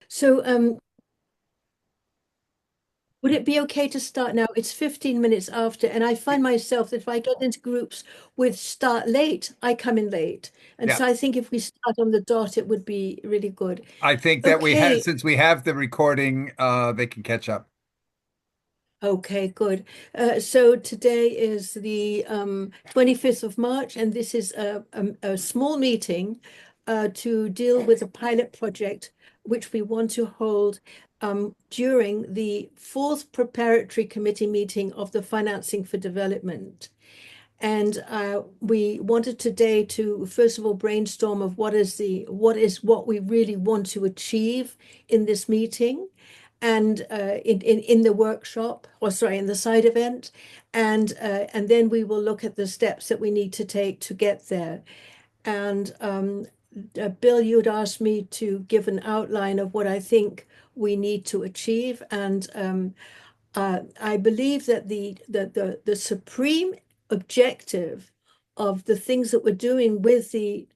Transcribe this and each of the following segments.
So, would it be okay to start now? It's 15 minutes after, and I find myself that if I get into groups with start late, I come in late. And Yeah, so I think if we start on the dot, it would be really good. I think that we have, Okay. since we have the recording, they can catch up. Okay, good. So today is the 25th of March, and this is a small meeting to deal with a pilot project which we want to hold during the fourth preparatory committee meeting of the Financing for Development. And we wanted today to first of all brainstorm of what we really want to achieve in this meeting and in the workshop, or sorry, in the side event, and then we will look at the steps that we need to take to get there. And Bill, you had asked me to give an outline of what I think we need to achieve, and I believe that the supreme objective of the things that we're doing with the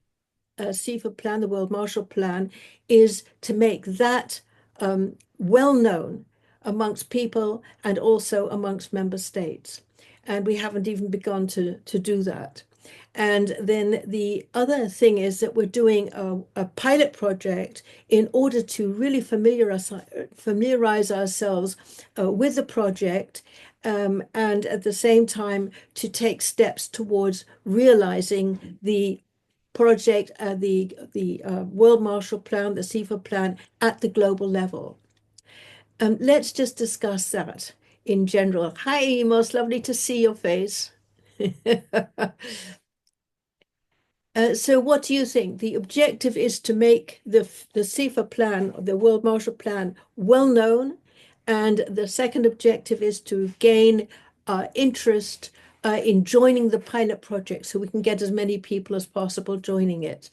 SIFA plan, the World Marshall Plan, is to make that well known amongst people and also amongst member states. And we haven't even begun to do that. And then the other thing is that we're doing a pilot project in order to really familiarize ourselves with the project, and at the same time to take steps towards realizing the project, the World Marshall Plan, the SIFA plan at the global level. Let's just discuss that in general. Hi, Emos, lovely to see your face. So what do you think? The objective is to make the SIFA plan, the World Marshall Plan, well known, and the second objective is to gain interest in joining the pilot project so we can get as many people as possible joining it.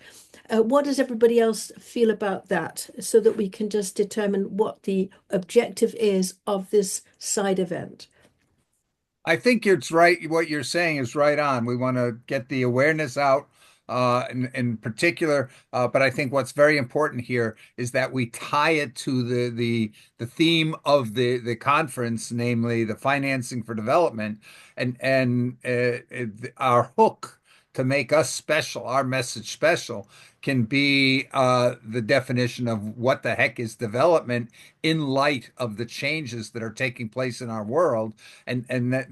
What does everybody else feel about that so that we can just determine what the objective is of this side event? I think it's right. What you're saying is right on. We want to get the awareness out, in particular. But I think what's very important here is that we tie it to the theme of the conference, namely the financing for development, and our hook to make us special, our message special, can be the definition of what the heck is development in light of the changes that are taking place in our world, and that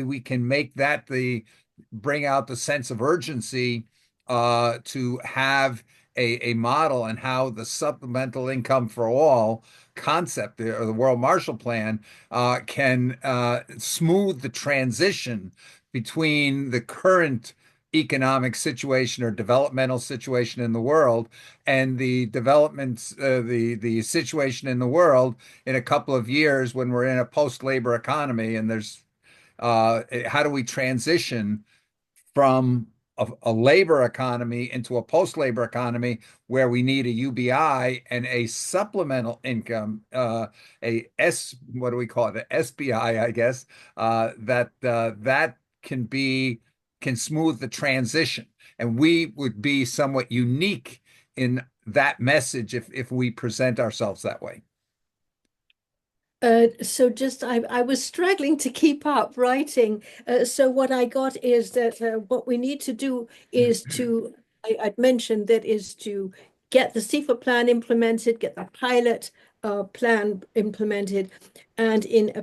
we can make that the bring out the sense of urgency to have a model and how the supplemental income for all concept or the World Marshall Plan can smooth the transition between the current economic situation or developmental situation in the world and the developments, the situation in the world in a couple of years when we're in a post-labor economy, and there's how do we transition from a labor economy into a post-labor economy where we need a UBI and a supplemental income, what do we call it? The SBI, I guess, that can smooth the transition. And we would be somewhat unique in that message if we present ourselves that way. So just I was struggling to keep up writing. So what I got is that what we need to do is to I'd mentioned that is to get the SIFA plan implemented, get the pilot plan implemented, and in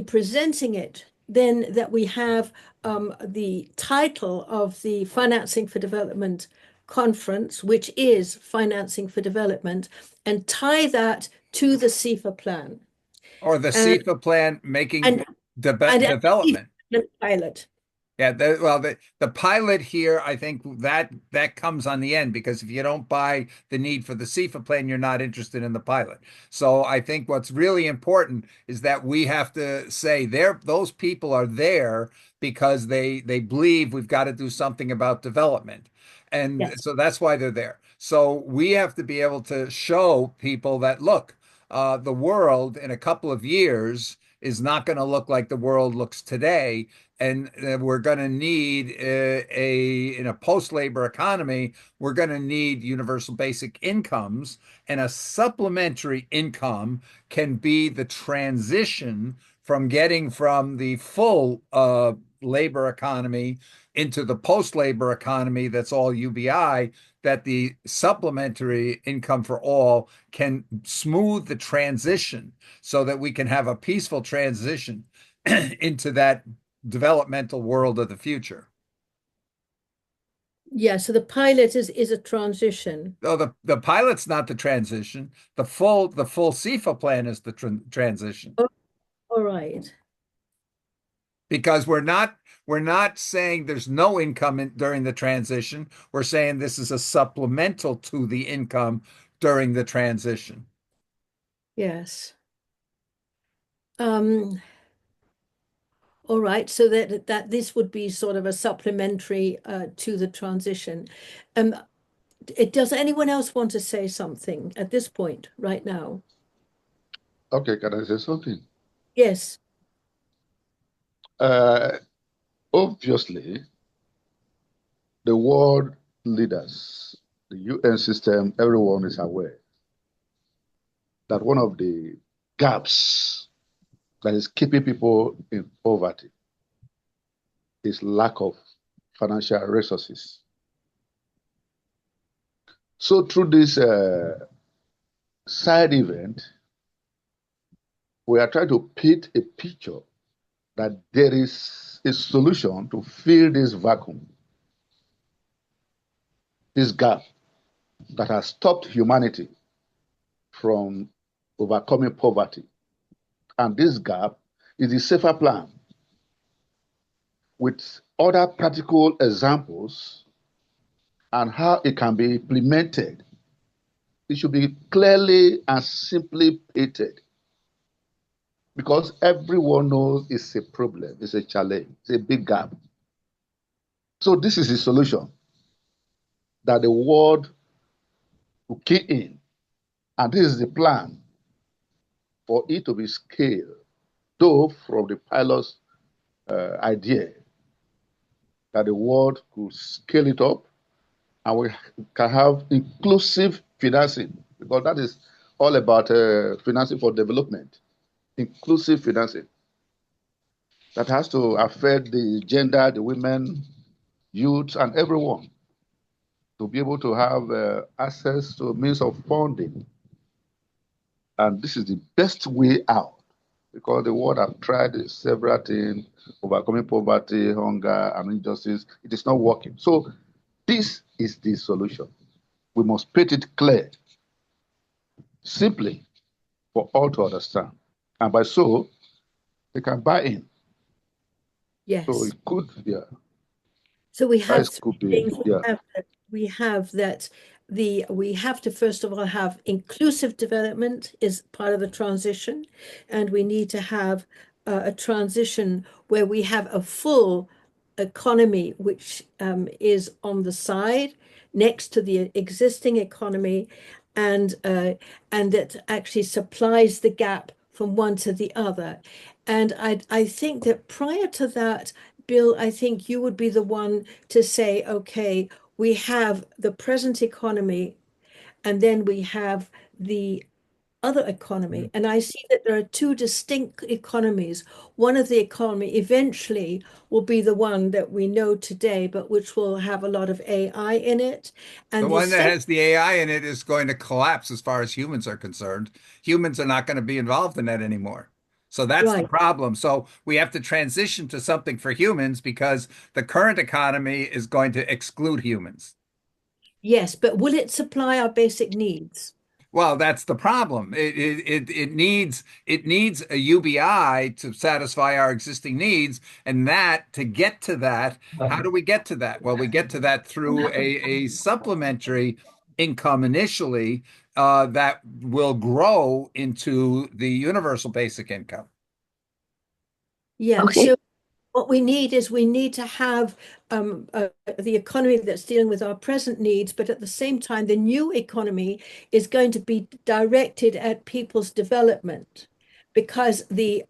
presenting it, then that we have the title of the Financing for Development conference, which is Financing for Development, and tie that to the SIFA plan Or the and SIFA plan making and and development. a pilot. Yeah, well, the pilot here, I think that comes on the end because if you don't buy the need for the SIFA plan, you're not interested in the pilot. So I think what's really important is that we have to say those people are there because they believe we've got to do something about development. And Yes. so that's why they're there. So we have to be able to show people that, look, the world in a couple of years is not going to look like the world looks today And we're going to need in a post-labor economy, we're going to need universal basic incomes, and a supplementary income can be the transition from getting from the full labor economy into the post-labor economy that's all UBI, that the supplementary income for all can smooth the transition so that we can have a peaceful transition into that developmental world of the future. Yeah, so the pilot is a transition. Oh, the pilot's not the transition. The full SIFA plan is the transition, Oh, all right. because we're not saying there's no income during the transition. We're saying this is a supplemental to the income during the transition. Yes. Um, all right. So that this would be sort of a supplementary to the transition. Um, does anyone else want to say something at this point right now? Okay, can I say something? Yes. Uh, Obviously, the world leaders, the UN system, everyone is aware that one of the gaps that is keeping people in poverty is lack of financial resources. So through this side event, we are trying to paint a picture that there is a solution to fill this vacuum, this gap that has stopped humanity from overcoming poverty. And this gap is the SIFA plan with other practical examples and how it can be implemented. It should be clearly and simply painted because everyone knows it's a problem, it's a challenge, it's a big gap. So this is the solution that the world will key in. And this is the plan for it to be scaled, though from the pilot's idea that the world could scale it up and we can have inclusive financing because that is all about financing for development, inclusive financing that has to affect the gender, the women, youth, and everyone to be able to have access to means of funding. And this is the best way out because the world have tried several things, overcoming poverty, hunger, and injustice. It is not working. So this is the solution. We must paint it clear, simply for all to understand. And by so, they can buy in. So Yes. it could, yeah, So we that have three could be, things. yeah. We have to first of all have inclusive development is part of the transition, and we need to have a transition where we have a full economy which is on the side next to the existing economy, and that actually supplies the gap from one to the other. And I think that prior to that, Bill, I think you would be the one to say, okay, we have the present economy and then we have the other economy. And I see that there are two distinct economies. One of the economy eventually will be the one that we know today, but which will have a lot of AI in it. The And the one that second, has the AI in it is going to collapse as far as humans are concerned. Humans are not going to be involved in that anymore. So that's the right, problem. So we have to transition to something for humans because the current economy is going to exclude humans. yes, but will it supply our basic needs? Well, that's the problem. It needs a UBI to satisfy our existing needs, and that to get to that, how do we get to that? Well, we get to that through a supplementary income initially that will grow into the universal basic income. Yeah, Okay. so what we need is we need to have the economy that's dealing with our present needs, but at the same time, the new economy is going to be directed at people's development. because the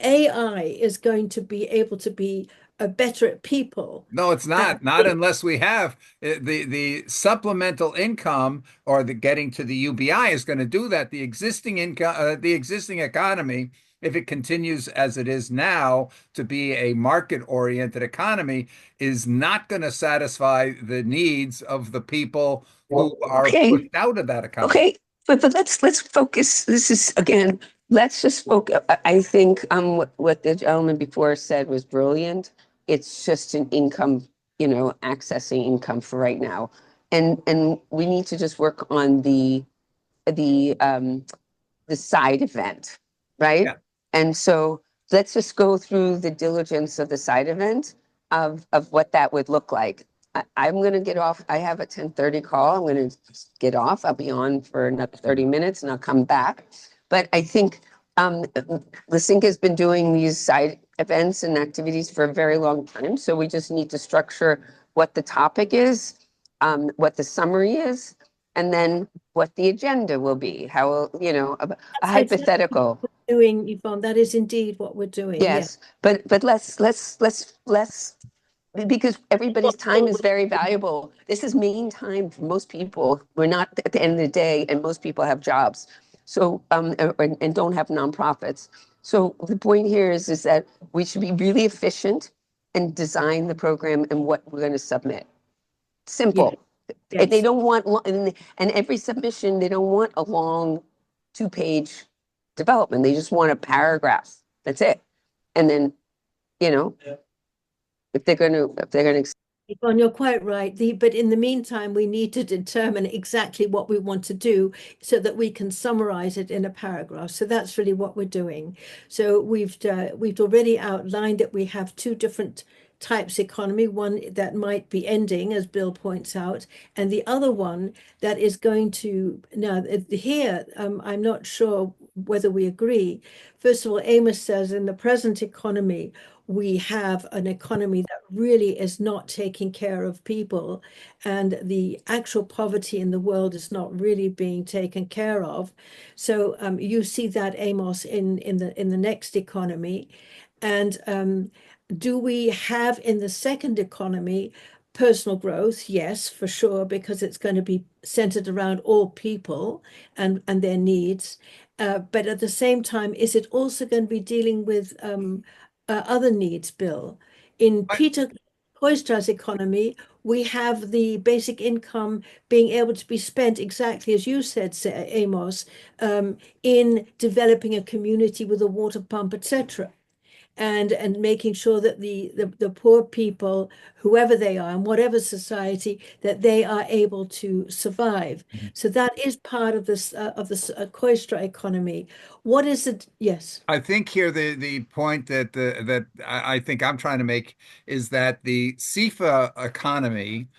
AI is going to be able to be better at people. No, it's And not. Not unless we have the supplemental income or the getting to the UBI is going to do that. The existing income, the existing economy, if it continues as it is now to be a market-oriented economy, is not going to satisfy the needs of the people who are Okay, pushed out of that economy. okay, but let's focus. This is again, let's just focus. I think what the gentleman before said was brilliant. It's just an income, accessing income for right now. And we need to just work on the the side event, right? Yeah. And so let's just go through the diligence of the side event of what that would look like. I'm going to get off. I have a 10:30 call. I'm going to get off. I'll be on for another 30 minutes and I'll come back. But I think Lysinga has been doing these side events and activities for a very long time. So we just need to structure what the topic is, what the summary is, and then what the agenda will be, how, a that's exactly hypothetical. what we're doing, Yvonne. That is indeed what we're doing. Yeah. Yes, but let's because everybody's time is very valuable. This is main time for most people. We're not at the end of the day, and most people have jobs, so and don't have nonprofits. So the point here is that we should be really efficient and design the program and what we're going to submit. Yeah. Simple. And they Yes. don't want and every submission they don't want a long 2-page development. They just want a paragraph. That's it. And then, you know, if they're gonna Yvonne, you're quite right. But in the meantime, we need to determine exactly what we want to do so that we can summarize it in a paragraph. So that's really what we're doing. So we've already outlined that we have two different types of economy, one that might be ending, as Bill points out, and the other one that is going to now here, I'm not sure whether we agree. First of all, Amos says in the present economy, we have an economy that really is not taking care of people, and the actual poverty in the world is not really being taken care of. So you see that, Amos, in the next economy. And do we have in the second economy personal growth? Yes, for sure, because it's going to be centered around all people and their needs. But at the same time, is it also going to be dealing with other needs, Bill? In I, Peter Koistra's economy, we have the basic income being able to be spent exactly as you said, Amos, in developing a community with a water pump, etc. And making sure that the poor people, whoever they are, in whatever society, that they are able to survive. So that is part of this Koistra economy. What is it? Yes. I think here the point that I think I'm trying to make is that the SIFA economy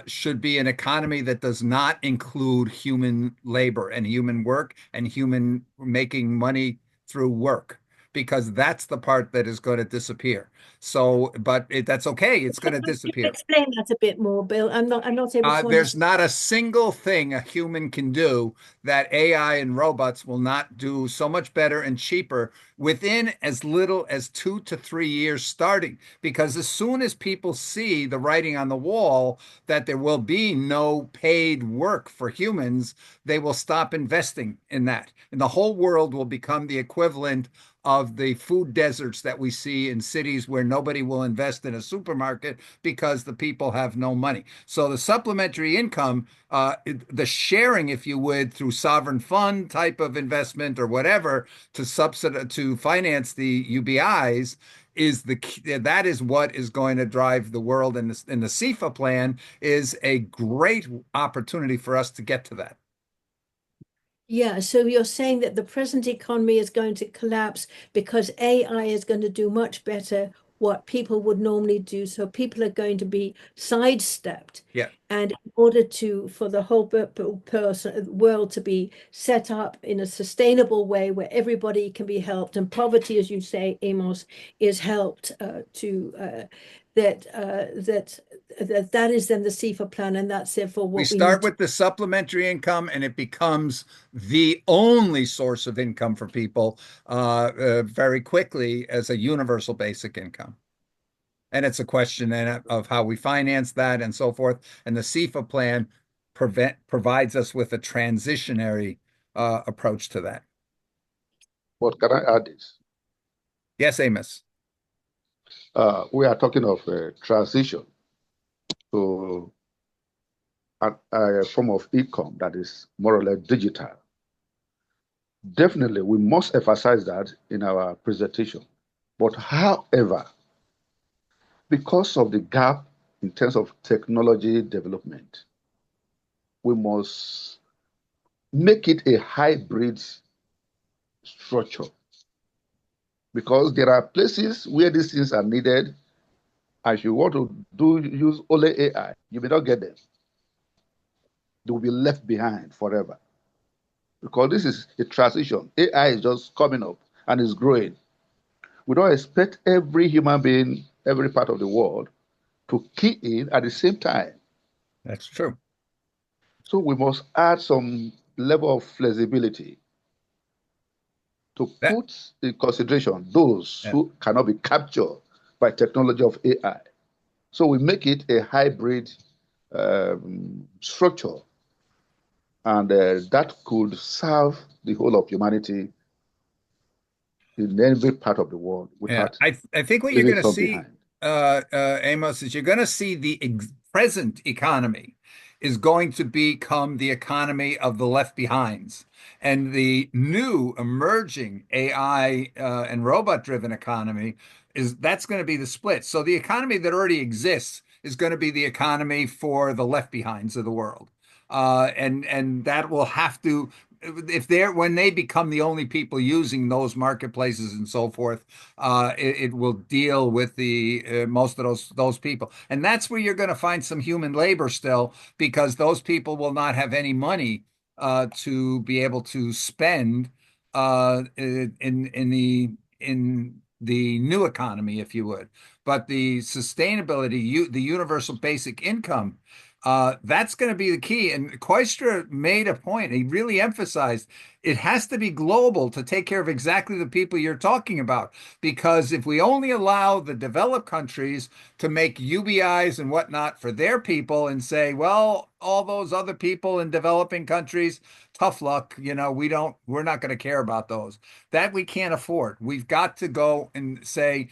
should be an economy that does not include human labor and human work and human making money through work, because that's the part that is going to disappear. So, but that's okay. It's going to Can you disappear. explain that a bit more, Bill? I'm not able to There's understand. not a single thing a human can do that AI and robots will not do so much better and cheaper within as little as 2 to 3 years starting. Because as soon as people see the writing on the wall that there will be no paid work for humans, they will stop investing in that. And the whole world will become the equivalent of the food deserts that we see in cities where nobody will invest in a supermarket because the people have no money. So the supplementary income, the sharing, if you would, through sovereign fund type of investment or whatever to subsidize to finance the UBIs is the key, that is what is going to drive the world. And the SIFA plan is a great opportunity for us to get to that. Yeah, so you're saying that the present economy is going to collapse because AI is going to do much better what people would normally do. So people are going to be sidestepped. Yeah. And in order for the whole world to be set up in a sustainable way where everybody can be helped and poverty, as you say, Amos, is helped that that is then the SIFA plan, and that's therefore We what we start need to. with the supplementary income, and it becomes the only source of income for people very quickly as a universal basic income. And it's a question of how we finance that and so forth. And the SIFA plan provides us with a transitionary approach to that. But can I add this? Yes, Amos. We are talking of a transition to a form of income that is more or less digital. Definitely, we must emphasize that in our presentation. But however, because of the gap in terms of technology development, we must make it a hybrid structure. Because there are places where these things are needed. As you want to use only AI, you may not get them. They will be left behind forever. Because this is a transition. AI is just coming up and is growing. We don't expect every human being, every part of the world, to key in at the same time. That's true. So we must add some level of flexibility to That, put in consideration those yeah. who cannot be captured by technology of AI. So we make it a hybrid structure, and that could serve the whole of humanity in every part of the world Yeah, without I think what you're leaving going to some see, behind. Amos, is you're going to see the present economy is going to become the economy of the left behinds, and the new emerging AI and robot-driven economy is that's going to be the split. So the economy that already exists is going to be the economy for the left behinds of the world, and that will have to if they're when they become the only people using those marketplaces and so forth, it will deal with the most of those people, and that's where you're going to find some human labor still, because those people will not have any money to be able to spend in the new economy, if you would. But the sustainability, the universal basic income, that's going to be the key. And Koistra made a point. He really emphasized it has to be global to take care of exactly the people you're talking about. Because if we only allow the developed countries to make UBIs and whatnot for their people and say, well, all those other people in developing countries, tough luck, we're not going to care about those. That we can't afford. We've got to go and say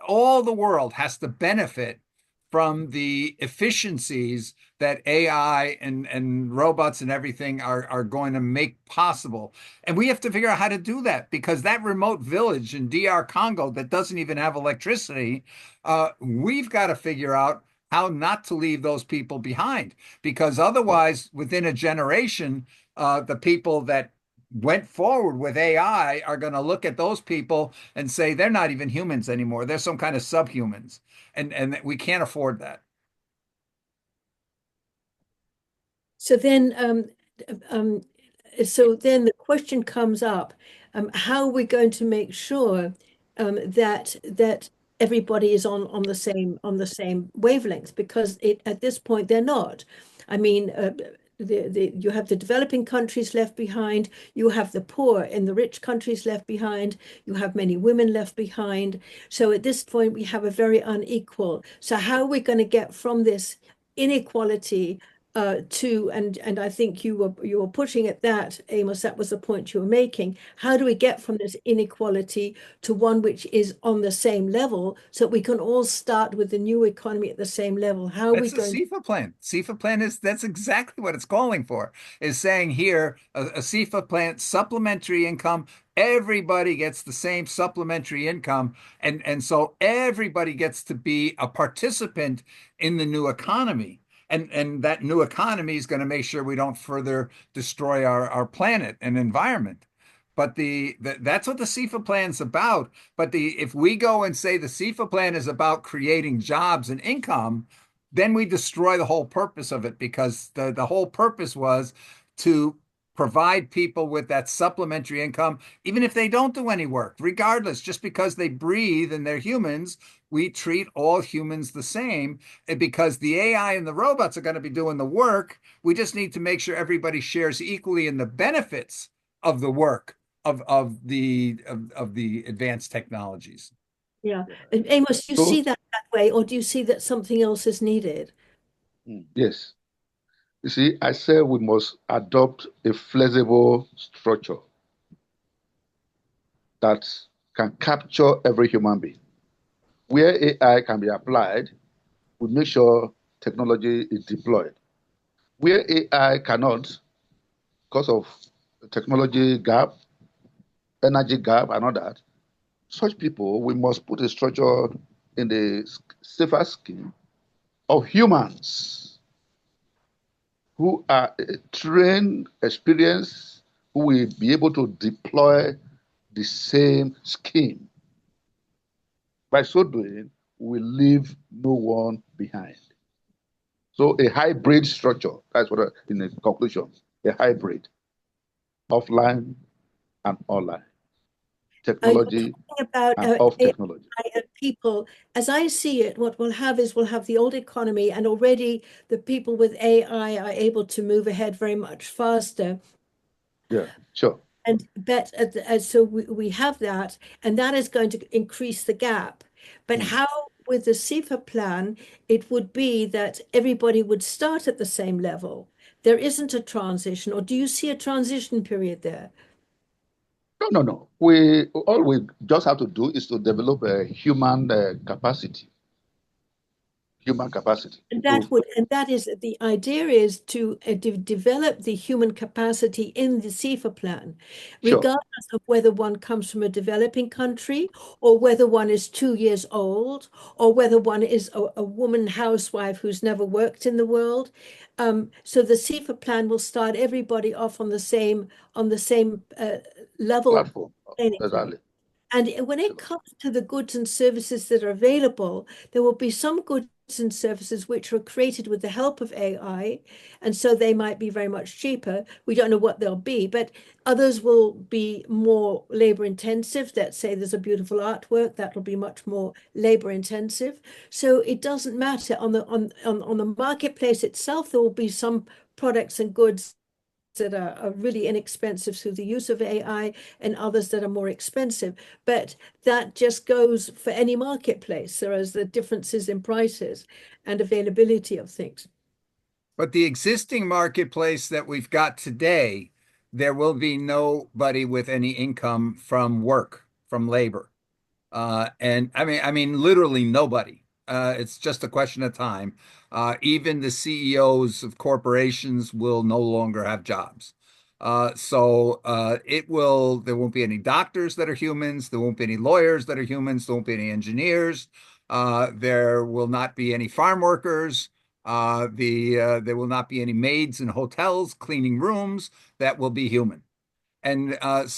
all the world has to benefit from the efficiencies that AI and robots and everything are going to make possible. And we have to figure out how to do that, because that remote village in DR Congo that doesn't even have electricity, we've got to figure out how not to leave those people behind, because otherwise, within a generation, the people that went forward with AI are going to look at those people and say they're not even humans anymore. They're some kind of subhumans, and we can't afford that. So then, um, so then the question comes up: how are we going to make sure that everybody is on the same wavelength? Because at this point they're not. I mean, you have the developing countries left behind, you have the poor in the rich countries left behind, you have many women left behind. So at this point we have a very unequal. So how are we going to get from this inequality and I think you were pushing at that, Amos, that was the point you were making. How do we get from this inequality to one which is on the same level, so that we can all start with the new economy at the same level? How are we That's the going to? SIFA plan. SIFA plan that's exactly what it's calling for. Is saying here a SIFA plan, supplementary income. Everybody gets the same supplementary income, and so everybody gets to be a participant in the new economy. And that new economy is going to make sure we don't further destroy our planet and environment. But that's what the SIFA plan's about. But if we go and say the SIFA plan is about creating jobs and income, then we destroy the whole purpose of it, because the whole purpose was to provide people with that supplementary income, even if they don't do any work, regardless, just because they breathe and they're humans, we treat all humans the same. And because the AI and the robots are going to be doing the work, we just need to make sure everybody shares equally in the benefits of the work of the advanced technologies. Yeah. And Amos, do you So, see that way, or do you see that something else is needed? yes. You see, I said we must adopt a flexible structure that can capture every human being. Where AI can be applied, we make sure technology is deployed. Where AI cannot, because of technology gap, energy gap, and all that, such people, we must put a structure in the SIFA scheme of humans who are trained, experienced, who will be able to deploy the same scheme. By so doing, we leave no one behind. So a hybrid structure, that's what, in the conclusion, a hybrid, offline and online, You're technology talking about and off technology. AI and people. As I see it, what we'll have is we'll have the old economy, and already the people with AI are able to move ahead very much faster. Yeah, sure. And bet so we have that, and that is going to increase the gap. But Mm. how, with the SIFA plan, it would be that everybody would start at the same level. There isn't a transition, or do you see a transition period there? No, no, no. We all we just have to do is to develop a human capacity, human capacity And to that is the idea is to develop the human capacity in the SIFA plan, sure regardless of whether one comes from a developing country or whether one is 2 years old or whether one is a woman housewife who's never worked in the world. So the SIFA plan will start everybody off on the same level platform. playing field. Exactly. And when it comes to the goods and services that are available, there will be some goods and services which are created with the help of AI, and so they might be very much cheaper. We don't know what they'll be, but others will be more labor intensive. Let's say there's a beautiful artwork that will be much more labor intensive. So it doesn't matter on the marketplace itself. There will be some products and goods that are really inexpensive through the use of AI and others that are more expensive. But that just goes for any marketplace. There is the differences in prices and availability of things. But the existing marketplace that we've got today, there will be nobody with any income from work, from labor. And I mean, literally nobody. It's just a question of time. Even the CEOs of corporations will no longer have jobs. There won't be any doctors that are humans. There won't be any lawyers that are humans. There won't be any engineers. There will not be any farm workers. There will not be any maids in hotels cleaning rooms that will be human. And that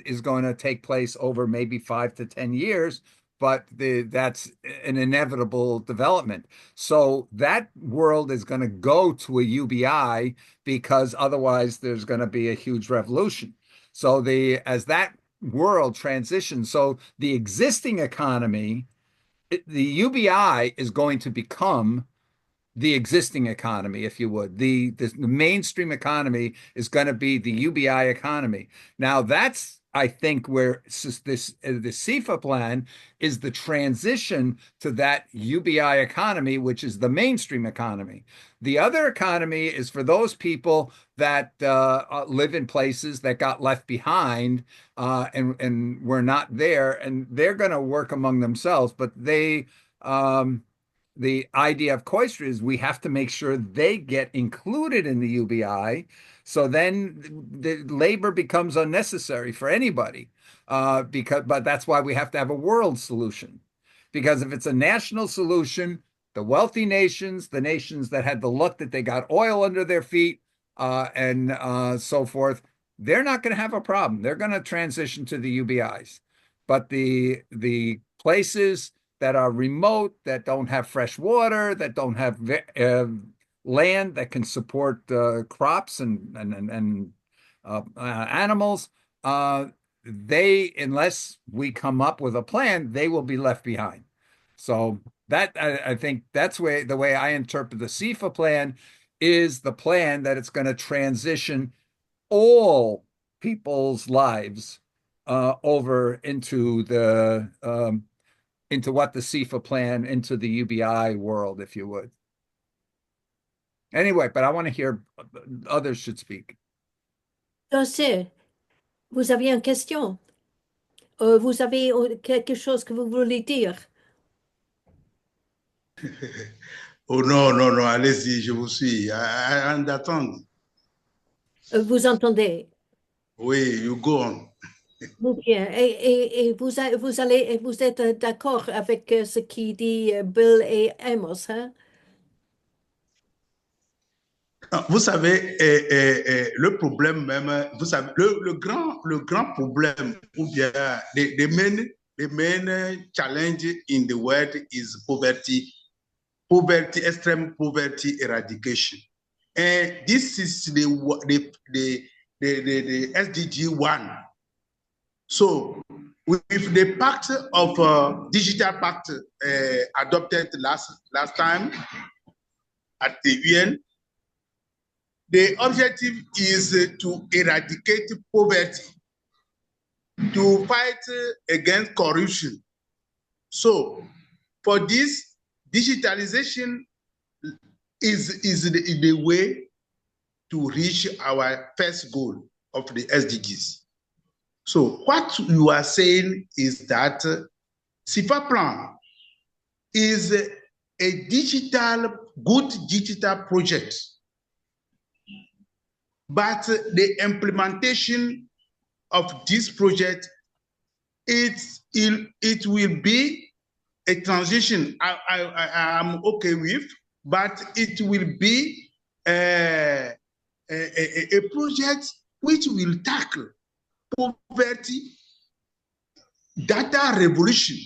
is going to take place over maybe 5 to 10 years, but that's an inevitable development. So that world is going to go to a UBI because otherwise there's going to be a huge revolution. So the as that world transitions, so the existing economy, the UBI is going to become the existing economy, if you would. The mainstream economy is going to be the UBI economy. Now, that's I think where the SIFA plan is the transition to that UBI economy, which is the mainstream economy. The other economy is for those people that live in places that got left behind and were not there, and they're going to work among themselves, but the idea of Koistra is we have to make sure they get included in the UBI. So then the labor becomes unnecessary for anybody. But that's why we have to have a world solution. Because if it's a national solution, the wealthy nations, the nations that had the luck that they got oil under their feet, and so forth, they're not going to have a problem. They're going to transition to the UBIs. But the places that are remote, that don't have fresh water, that don't have land that can support crops and animals, unless we come up with a plan, they will be left behind. So that I think that's the way I interpret the SIFA plan is the plan that it's going to transition all people's lives over into what the SIFA plan, into the UBI world, if you would. Anyway, but I want to hear others should speak. José, vous aviez une question? Vous avez quelque chose que vous voulez dire? Oh non, non, non, allez-y, je vous suis. En attendre. Vous entendez? Oui, you go on. Muy bien. Et vous êtes d'accord avec ce qui dit Bill et Amos, hein? Vous savez, le problème même, vous savez, le grand problème, ou bien the main challenge in the world is poverty, extreme poverty eradication. And this is the SDG 1. So with the pact of digital pact adopted last time at the UN, the objective is to eradicate poverty, to fight against corruption. So for this, digitalization is the way to reach our first goal of the SDGs. So what you are saying is that SIFA plan is a good digital project, but the implementation of this project, it will be a transition I'm okay with, but it will be a project which will tackle poverty, data revolution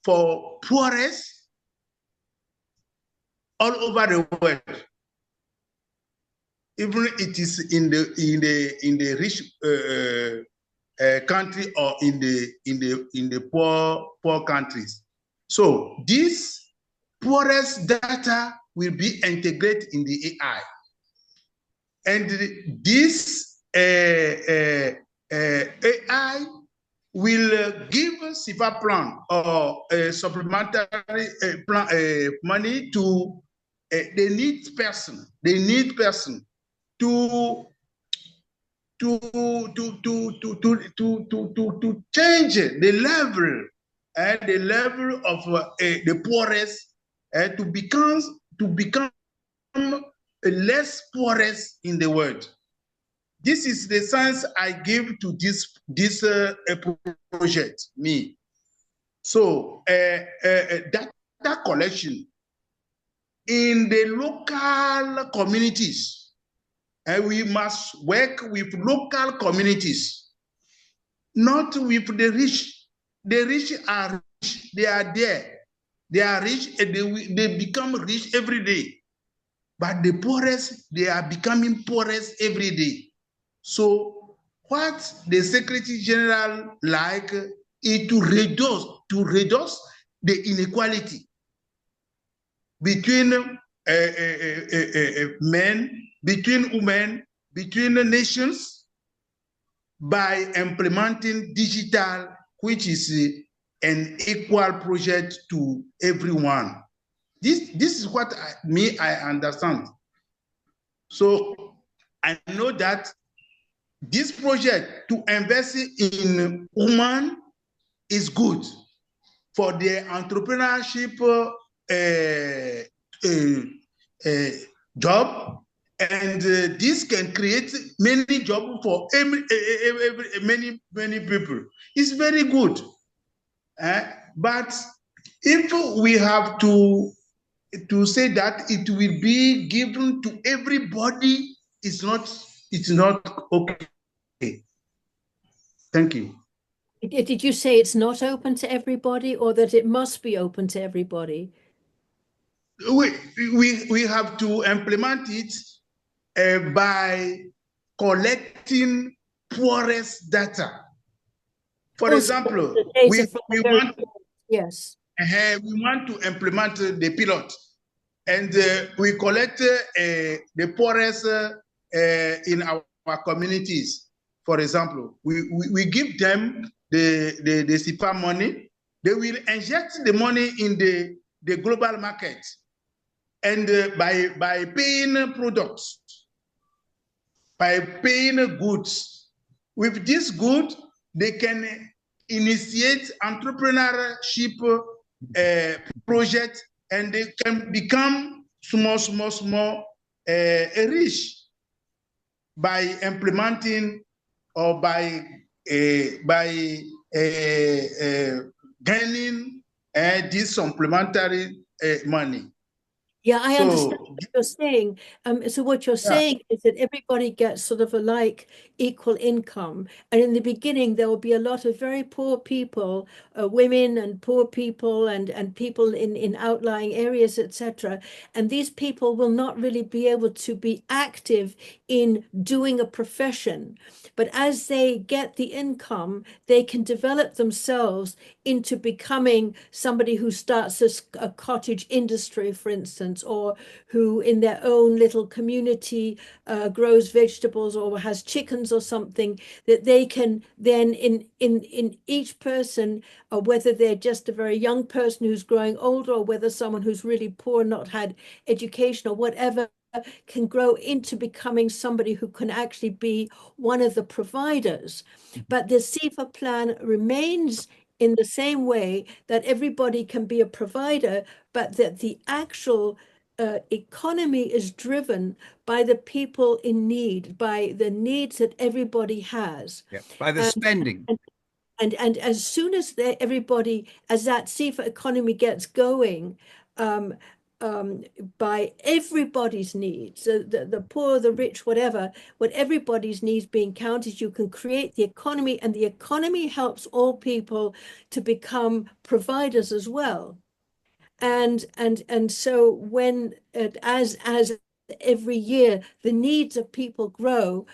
for poorest all over the world. Even it is in the rich country or in the poor countries. So this poorest data will be integrated in the AI, and this AI will give SIFA plan or supplementary money to the need person to change the level of the poorest to become less poorest in the world. This is the sense I give to this project, me. So data collection in the local communities, and we must work with local communities, not with the rich. The rich are rich, they are there. They are rich and they become rich every day. But the poorest, they are becoming poorest every day. So what the Secretary General like is to reduce the inequality between men, between women, between the nations by implementing digital, which is an equal project to everyone. This is what I understand. So I know that this project to invest in women is good for their entrepreneurship job, and this can create many jobs for many people. It's very good, but if we have to say that it will be given to everybody, it's not okay. Thank you. Did you say it's not open to everybody, or that it must be open to everybody? we have to implement it by collecting poorest data. For Also, example, the data from the very yes. We want to implement the pilot, and we collect the poorest in our communities. For example, we give them the SIFA money. They will inject the money in the global market, and by paying products, by paying goods. With this good, they can initiate entrepreneurship project, and they can become small rich by implementing or by gaining this supplementary money. Yeah, I So, understand what you're saying. So what you're saying is that everybody gets sort of a like equal income. And in the beginning, there will be a lot of very poor people, women and poor people and people in outlying areas, etc. And these people will not really be able to be active in doing a profession. But as they get the income, they can develop themselves into becoming somebody who starts a cottage industry, for instance, or who in their own little community grows vegetables or has chickens or something, that they can then in each person, whether they're just a very young person who's growing older or whether someone who's really poor, not had education or whatever, can grow into becoming somebody who can actually be one of the providers. But the SIFA plan remains in the same way that everybody can be a provider, but that the actual economy is driven by the people in need, by the needs that everybody has. Yeah, by the spending. And as soon as everybody, as that SIFA economy gets going, um, by everybody's needs, the poor, the rich, whatever, what everybody's needs being counted, you can create the economy, and the economy helps all people to become providers as well. And so when as every year the needs of people grow,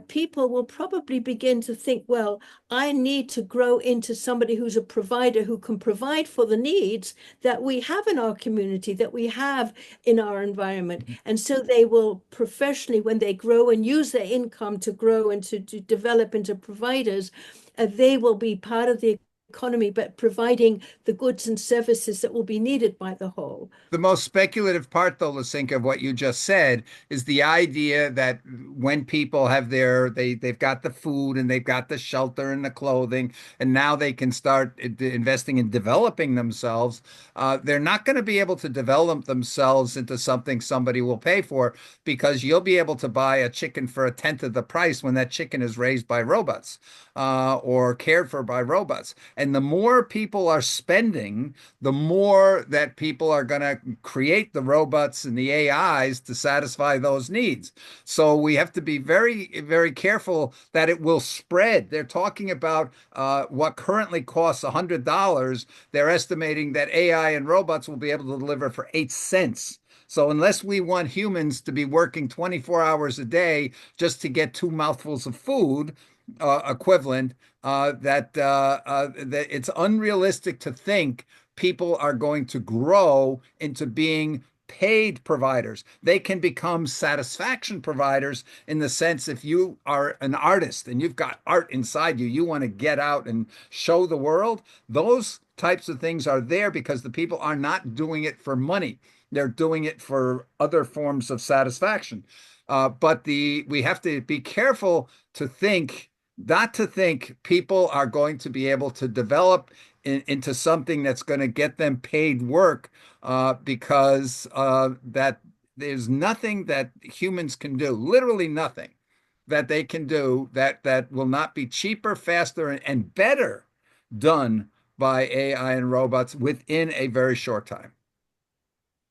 people will probably begin to think, well, I need to grow into somebody who's a provider who can provide for the needs that we have in our community, that we have in our environment. And so they will professionally, when they grow and use their income to grow and to develop into providers, they will be part of the economy, but providing the goods and services that will be needed by the whole. The most speculative part, though, Lasinka, of what you just said is the idea that when people have they've got the food and they've got the shelter and the clothing, and now they can start investing in developing themselves. They're not going to be able to develop themselves into something somebody will pay for, because you'll be able to buy a chicken for a tenth of the price when that chicken is raised by robots or cared for by robots. And the more people are spending, the more that people are going to create the robots and the AIs to satisfy those needs. So we have to be very, very careful that it will spread. They're talking about what currently costs $100. They're estimating that AI and robots will be able to deliver for 8 cents. So unless we want humans to be working 24 hours a day just to get two mouthfuls of food, equivalent, that it's unrealistic to think people are going to grow into being paid providers. They can become satisfaction providers in the sense, if you are an artist and you've got art inside you, you want to get out and show the world. Those types of things are there because the people are not doing it for money. They're doing it for other forms of satisfaction. But we have to be careful to think, not to think people are going to be able to develop into something that's going to get them paid work, because that there's nothing that humans can do, literally nothing that they can do that will not be cheaper, faster, and better done by AI and robots within a very short time.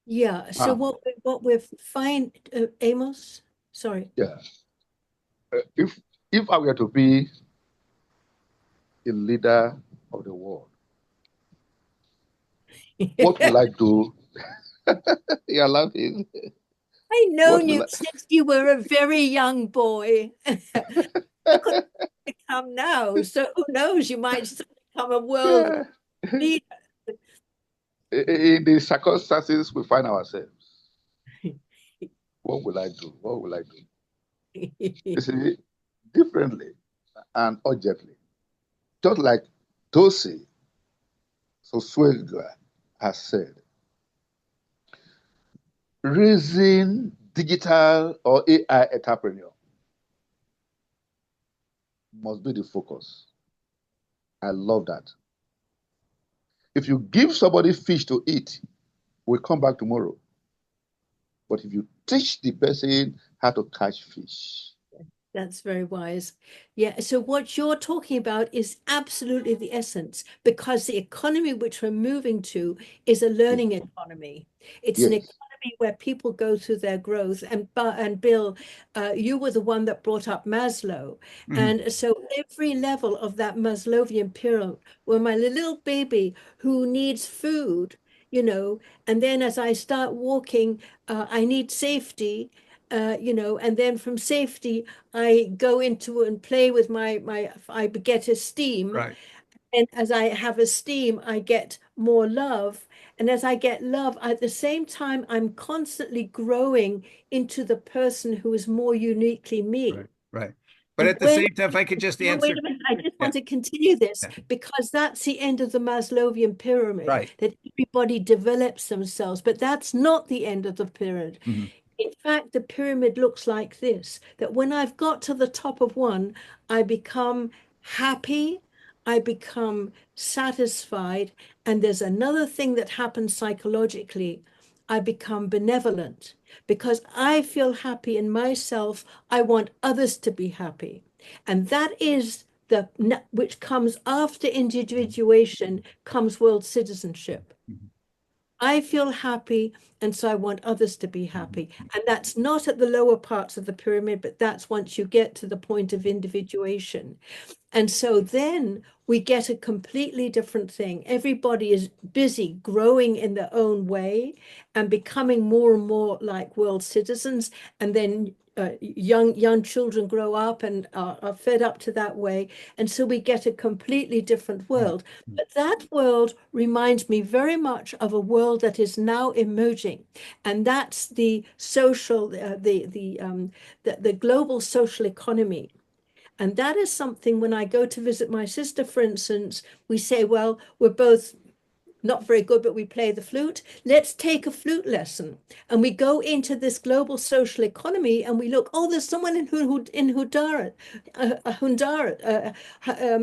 Yeah. So what we're fine, Amos, sorry. Yeah. If I were to be a leader of the world, what will I do? You're laughing. I've What known will you since you were a very young boy. Look what you've become now. So who knows, you might still become a world yeah. leader. In the circumstances we find ourselves, what will I do? What will I do? You see, differently and urgently. Just like Tosi Soswega has said, raising digital or AI entrepreneur must be the focus. I love that. If you give somebody fish to eat, we'll come back tomorrow. But if you teach the person how to catch fish, That's very wise. Yeah. So what you're talking about is absolutely the essence, because the economy which we're moving to is a yes, learning economy. It's an yes, economy where people go through their growth. And Bill, you were the one that brought up Maslow. Mhm. And so every level of that Maslowian pyramid, where my little baby who needs food, and then as I start walking, I need safety. And then from safety, I go into and play with I get esteem. Right, And as I have esteem, I get more love. And as I get love, at the same time, I'm constantly growing into the person who is more uniquely me. right, right. But And at the when same time, if I could just no, wait answer, a minute. I just yeah, want to continue this yeah, because that's the end of the Maslowian pyramid, right. that everybody develops themselves, but that's not the end of the pyramid. Mhm. In fact, the pyramid looks like this, that when I've got to the top of one, I become happy, I become satisfied, and there's another thing that happens psychologically. I become benevolent because I feel happy in myself. I want others to be happy. And that is which comes after individuation comes world citizenship. Mhm. I feel happy, and so I want others to be Mhm. happy. And that's not at the lower parts of the pyramid, but that's once you get to the point of individuation. And so then we get a completely different thing. Everybody is busy growing in their own way and becoming more and more like world citizens. And then young children grow up and are fed up to that way. And so we get a completely different Mhm. world. But that world reminds me very much of a world that is now emerging. And that's the social, the global social economy. And that is something when I go to visit my sister, for instance, we say, well, we're both not very good, but we play the flute. Let's take a flute lesson. And we go into this global social economy and we look, oh, there's someone in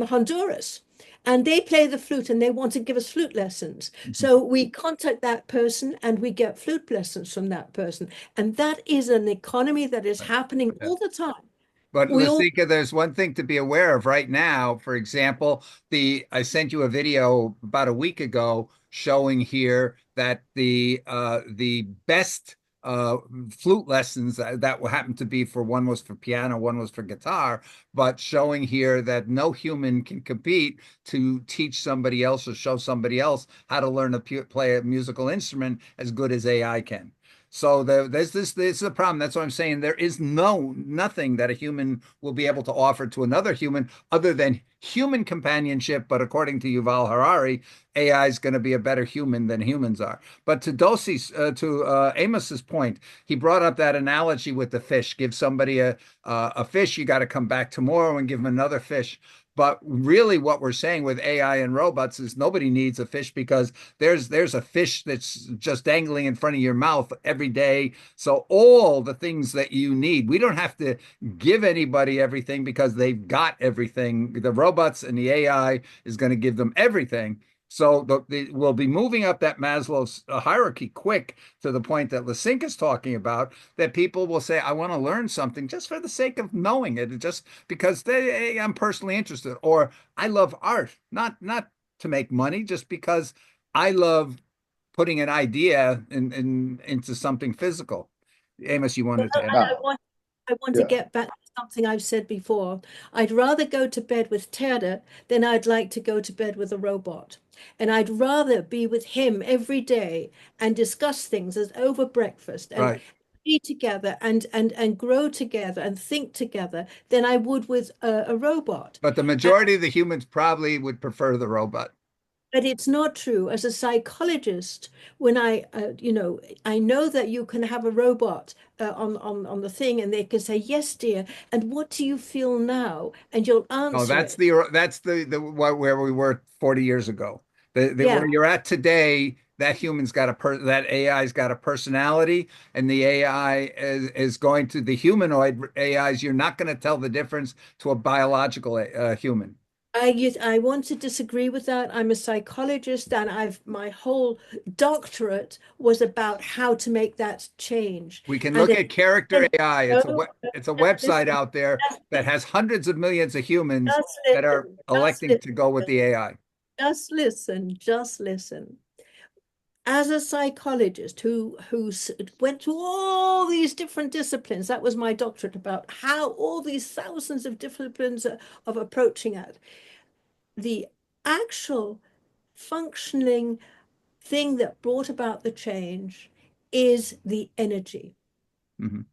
Honduras. And they play the flute and they want to give us flute lessons. Mhm. So we contact that person and we get flute lessons from that person. And that is an economy that is Right. happening Yeah. all the time. But We all Lasika, there's one thing to be aware of right now. For example, the I sent you a video about a week ago showing here that the best uh flute lessons that happened to be for one was for piano, one was for guitar, but showing here that no human can compete to teach somebody else or show somebody else how to learn to play a musical instrument as good as AI can. So there's this is a problem. That's what I'm saying. There is nothing that a human will be able to offer to another human other than human companionship. But according to Yuval Harari, AI is going to be a better human than humans are. But to Amos's point, he brought up that analogy with the fish. Give somebody a fish, you got to come back tomorrow and give them another fish. But really, what we're saying with AI and robots is nobody needs a fish because there's a fish that's just dangling in front of your mouth every day. So all the things that you need, we don't have to give anybody everything because they've got everything. The robots and the AI is going to give them everything. So we'll be moving up that Maslow's hierarchy quick to the point that Lisinka is talking about, that people will say, I want to learn something just for the sake of knowing it, just because I'm personally interested, or I love art, not to make money, just because I love putting an idea into something physical. Amos, you wanted to add? and now, I want to yeah, get back to something I've said before. I'd rather go to bed with Ted than I'd like to go to bed with a robot. And I'd rather be with him every day and discuss things as over breakfast and Right. be together and grow together and think together than I would with a robot. But the majority of the humans probably would prefer the robot. But it's not true. As a psychologist, when I know that you can have a robot on the thing, and they can say, "Yes, dear," and what do you feel now? And you'll Oh, answer that's it. the where we were 40 years ago. The Yeah, where you're at today, that human's got that AI's got a personality, and the AI is going to the humanoid AIs. You're not going to tell the difference to a biological human. I want to disagree with that. I'm a psychologist, and my whole doctorate was about how to make that change. We can And look there, at character and AI. no, It's a website listen, out there that has hundreds of millions of humans just that are listen, just electing to go with listen, the AI. just listen, just listen. As a psychologist went to all these different disciplines, that was my doctorate, about how all these thousands of disciplines of approaching it. The actual functioning thing that brought about the change is the energy. Mhm.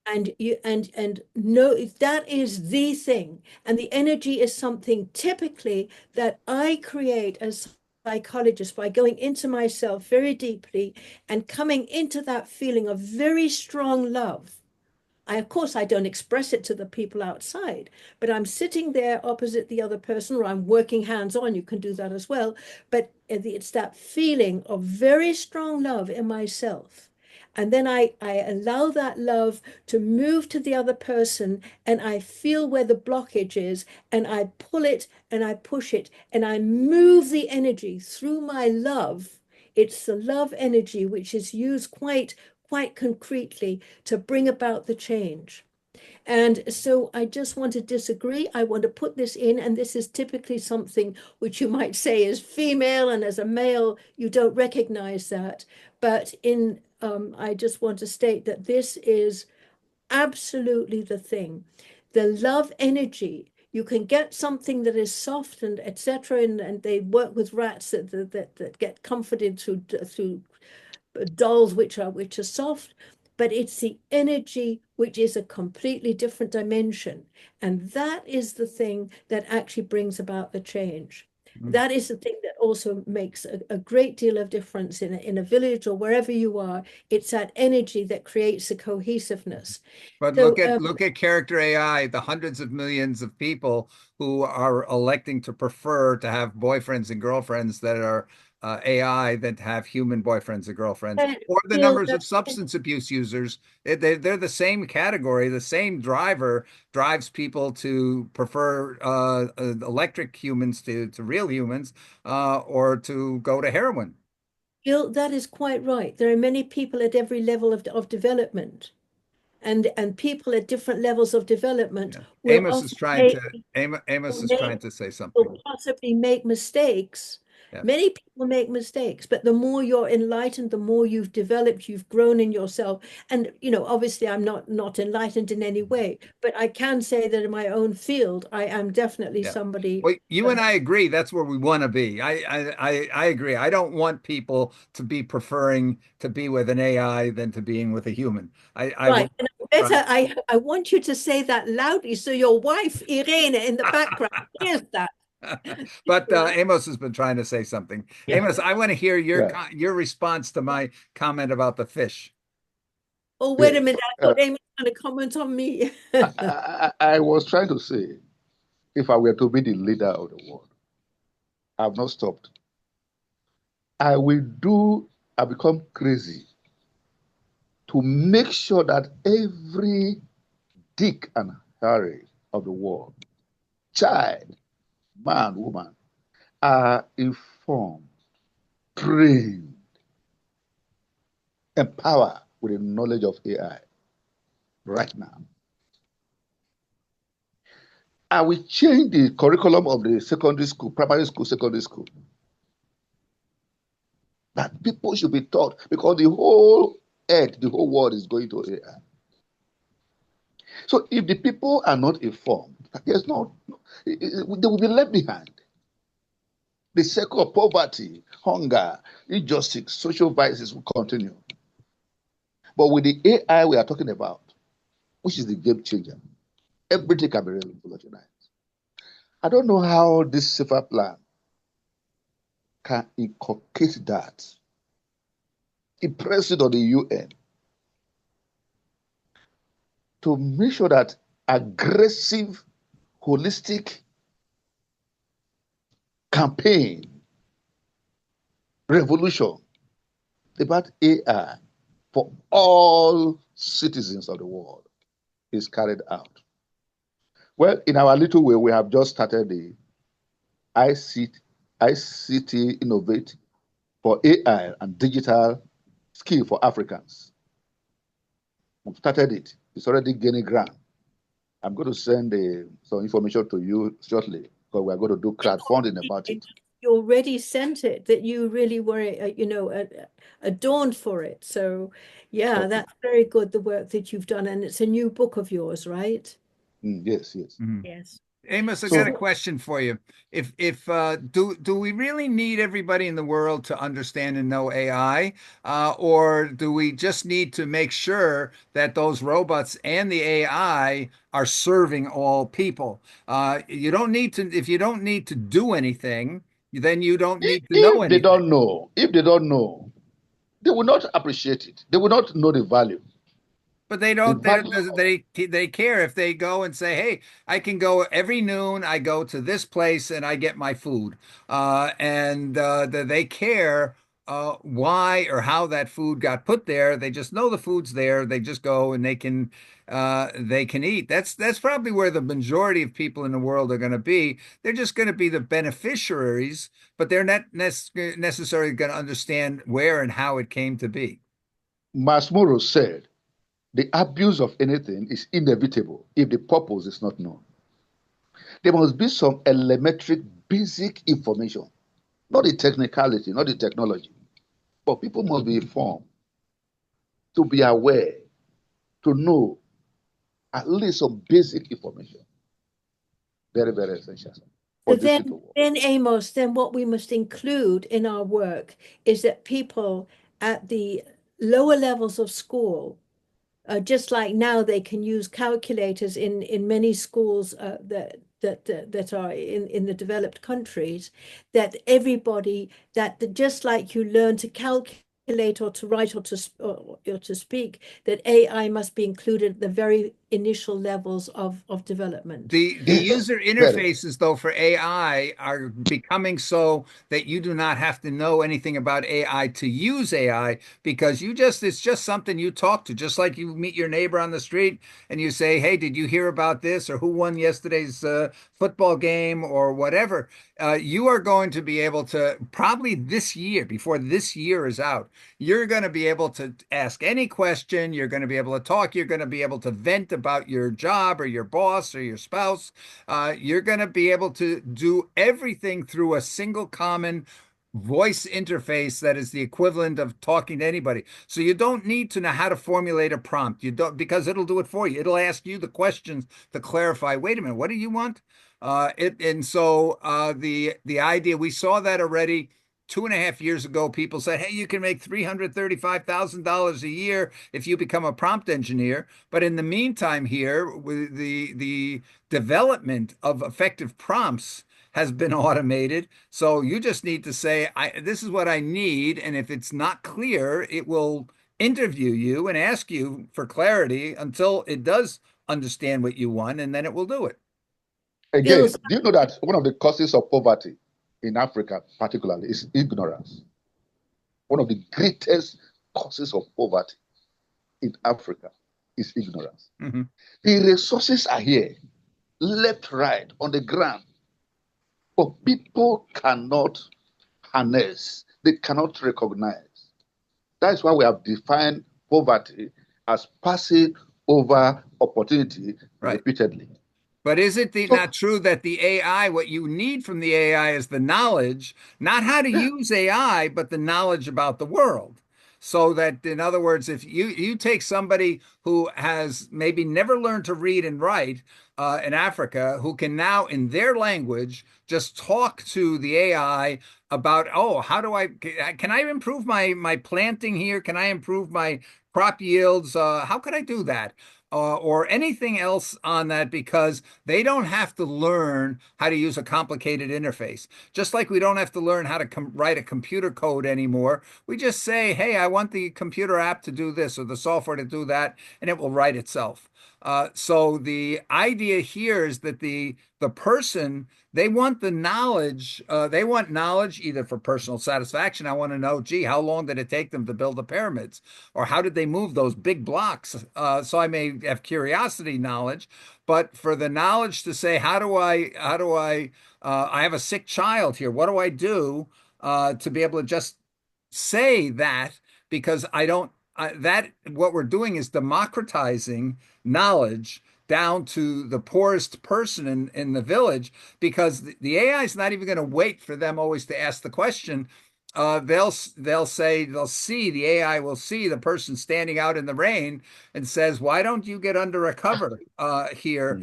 And no, if that is the thing, and the energy is something typically that I create as psychologist by going into myself very deeply and coming into that feeling of very strong love. Of course, I don't express it to the people outside, but I'm sitting there opposite the other person, or I'm working hands-on. You can do that as well. But it's that feeling of very strong love in myself. And then I allow that love to move to the other person, and I feel where the blockage is, and I pull it and I push it, and I move the energy through my love. It's the love energy which is used quite concretely to bring about the change. And so I just want to disagree. I want to put this in, and this is typically something which you might say is female, and as a male, you don't recognize that. But I just want to state that this is absolutely the thing. The love energy. You can get something that is soft and etc. And they work with rats that get comforted through dolls which are soft, but it's the energy which is a completely different dimension. And that is the thing that actually brings about the change. Mhm. That is the thing that also makes a great deal of difference in a village or wherever you are. It's that energy that creates the cohesiveness. But So look at character AI, the hundreds of millions of people who are electing to prefer to have boyfriends and girlfriends that are AI than to have human boyfriends and girlfriends, that or the feel numbers that of substance abuse users. They're the same category. The same driver drives people to prefer electric humans to real humans, or to go to heroin. feel that is quite right. There are many people at every level of development. And people at different levels of development Yeah. will often make Amos will is make trying to say something. will possibly make mistakes. Yeah. Many people make mistakes, but the more you're enlightened, the more you've developed, you've grown in yourself. And obviously, I'm not enlightened in any way, but I can say that in my own field, I am definitely Yeah. somebody. Well, you and I agree that's where we want to be. I agree. I don't want people to be preferring to be with an AI than to being with a human. I Right. will. And I want you to say that loudly so your wife, Irene, in the background hears that. But Yeah. Amos has been trying to say something. Yeah. Amos, I want to hear Yeah. your response to my comment about the fish. Oh, wait a Yes. minute. I thought Amy was going to comment on me. I was trying to say, if I were to be the leader of the world, I've not stopped. I will do, I become crazy to make sure that every Dick and Harry of the world, child, man, woman, are informed, trained, empowered with the knowledge of AI right now. I will change the curriculum of the secondary school, primary school, secondary school. That people should be taught because the whole earth, the whole world is going to AI. So if the people are not informed, there's no, they will be left behind. The cycle of poverty, hunger, injustice, social vices will continue. But with the AI we are talking about, which is the game changer, everything can be revolutionized. I don't know how this SIFA plan can inculcate that, impress it on the UN to make sure that aggressive, holistic campaign, revolution about AI for all citizens of the world is carried out. Well, in our little way, we have just started the ICT Innovate for AI and digital skill for Africans. We've started it. It's already gaining ground. I'm going to send some information to you shortly because we're going to do crowdfunding about it. You already sent it, that you really were, adorned for it. So, yeah, Okay. that's very good, the work that you've done. And it's a new book of yours, right? Yes, yes. Yes. Amos, I So- got a question for you. If do we really need everybody in the world to understand and know AI, or do we just need to make sure that those robots and the AI are serving all people? You don't need to, if you don't need to do anything, then you don't need to know If they anything. don't know, they will not appreciate it. They will not know the value. But they The don't. value They care if they go and say, "Hey, I can go every noon. I go to this place and I get my food," and they care why or how that food got put there. They just know the food's there. They just go and they can eat. That's probably where the majority of people in the world are going to be. They're just going to be the beneficiaries, but they're not necessarily going to understand where and how it came to be. Masmoro said, the abuse of anything is inevitable if the purpose is not known. There must be some elementary basic information, not the technicality, not the technology, but people must be informed to be aware, to know at least some basic information. Very, very essential for So this thing to work. then Amos, then what we must include in our work is that people at the lower levels of school, just like now they can use calculators in many schools that are in the developed countries, that everybody, that just like you learn to calculate or to write or to speak, that AI must be included at the very initial levels of development. The Yes, user very. interfaces though for AI are becoming so that you do not have to know anything about AI to use AI, because it's just something you talk to, just like you meet your neighbor on the street and you say, "Hey, did you hear about this?" or "Who won yesterday's football game?" or whatever. You are going to be able to, probably this year, before this year is out, you're going to be able to ask any question. You're going to be able to talk. You're going to be able to vent about your job or your boss or your spouse. You're going to be able to do everything through a single common voice interface that is the equivalent of talking to anybody. So you don't need to know how to formulate a prompt. You don't, because it'll do it for you. It'll ask you the questions to clarify, wait a minute, what do you want? The idea, we saw that already 2.5 years ago. People said, "Hey, you can make $335,000 a year if you become a prompt engineer." But in the meantime, here, with the development of effective prompts has been automated. So you just need to say, "This is what I need," and if it's not clear, it will interview you and ask you for clarity until it does understand what you want, and then it will do it. Again, do you know that one of the causes of poverty in Africa, particularly, is ignorance? One of the greatest causes of poverty in Africa is ignorance. Mm-hmm. The resources are here, left, right, on the ground, but people cannot harness, they cannot recognize. That is why we have defined poverty as passing over opportunity repeatedly. But is it not true that the AI, what you need from the AI is the knowledge, not how to use AI, but the knowledge about the world? so that, in other words, if you take somebody who has maybe never learned to read and write in Africa, who can now in their language just talk to the AI about, oh, how do can I improve my planting here? Can I improve my crop yields? How could I do that? Or anything else on that, because they don't have to learn how to use a complicated interface. Just like we don't have to learn how to write a computer code anymore. We just say, hey, I want the computer app to do this or the software to do that, and it will write itself. So the idea here is that the person, they want the knowledge. They want knowledge either for personal satisfaction. I want to know, gee, how long did it take them to build the pyramids? Or how did they move those big blocks? So I may have curiosity knowledge, but for the knowledge to say, I have a sick child here. What do I do to be able to just say that? Because I don't, that what we're doing is democratizing knowledge down to the poorest person in the village, because the AI is not even going to wait for them always to ask the question. They'll see, the AI will see the person standing out in the rain and says, why don't you get under a cover here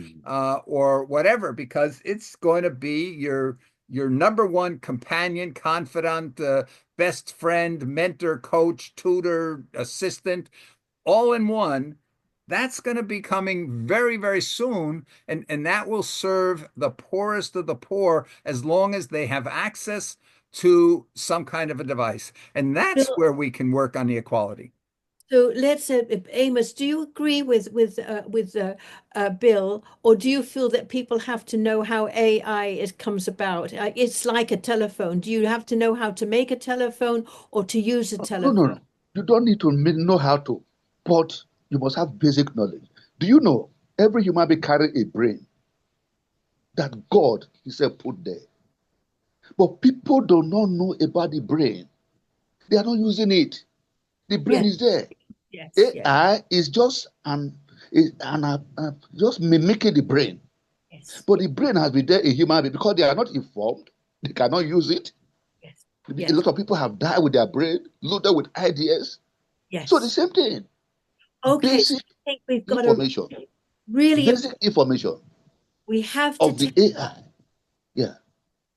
or whatever, because it's going to be your number one companion, confidant, best friend, mentor, coach, tutor, assistant, all in one. That's going to be coming very, very soon. And that will serve the poorest of the poor as long as they have access to some kind of a device. And that's Bill, where we can work on the equality. so let's Amos, do you agree with Bill, or do you feel that people have to know how AI comes about? It's like a telephone. Do you have to know how to make a telephone or to use a No, no, telephone? no. You don't need to know how to, but you must have basic knowledge. Do you know every human being carry a brain that God Himself put there? But people do not know about the brain. They are not using it. The brain Yes, is there. yes, yes, AI is just just mimicking the brain. yes, But the brain has been there in human being because they are not informed. They cannot use it. yes, A yes, lot of people have died with their brain, loaded with ideas. So the yes. same thing. Okay, so Basic I think we've got a information. really Basic important, information we have to of the take, AI. Yeah.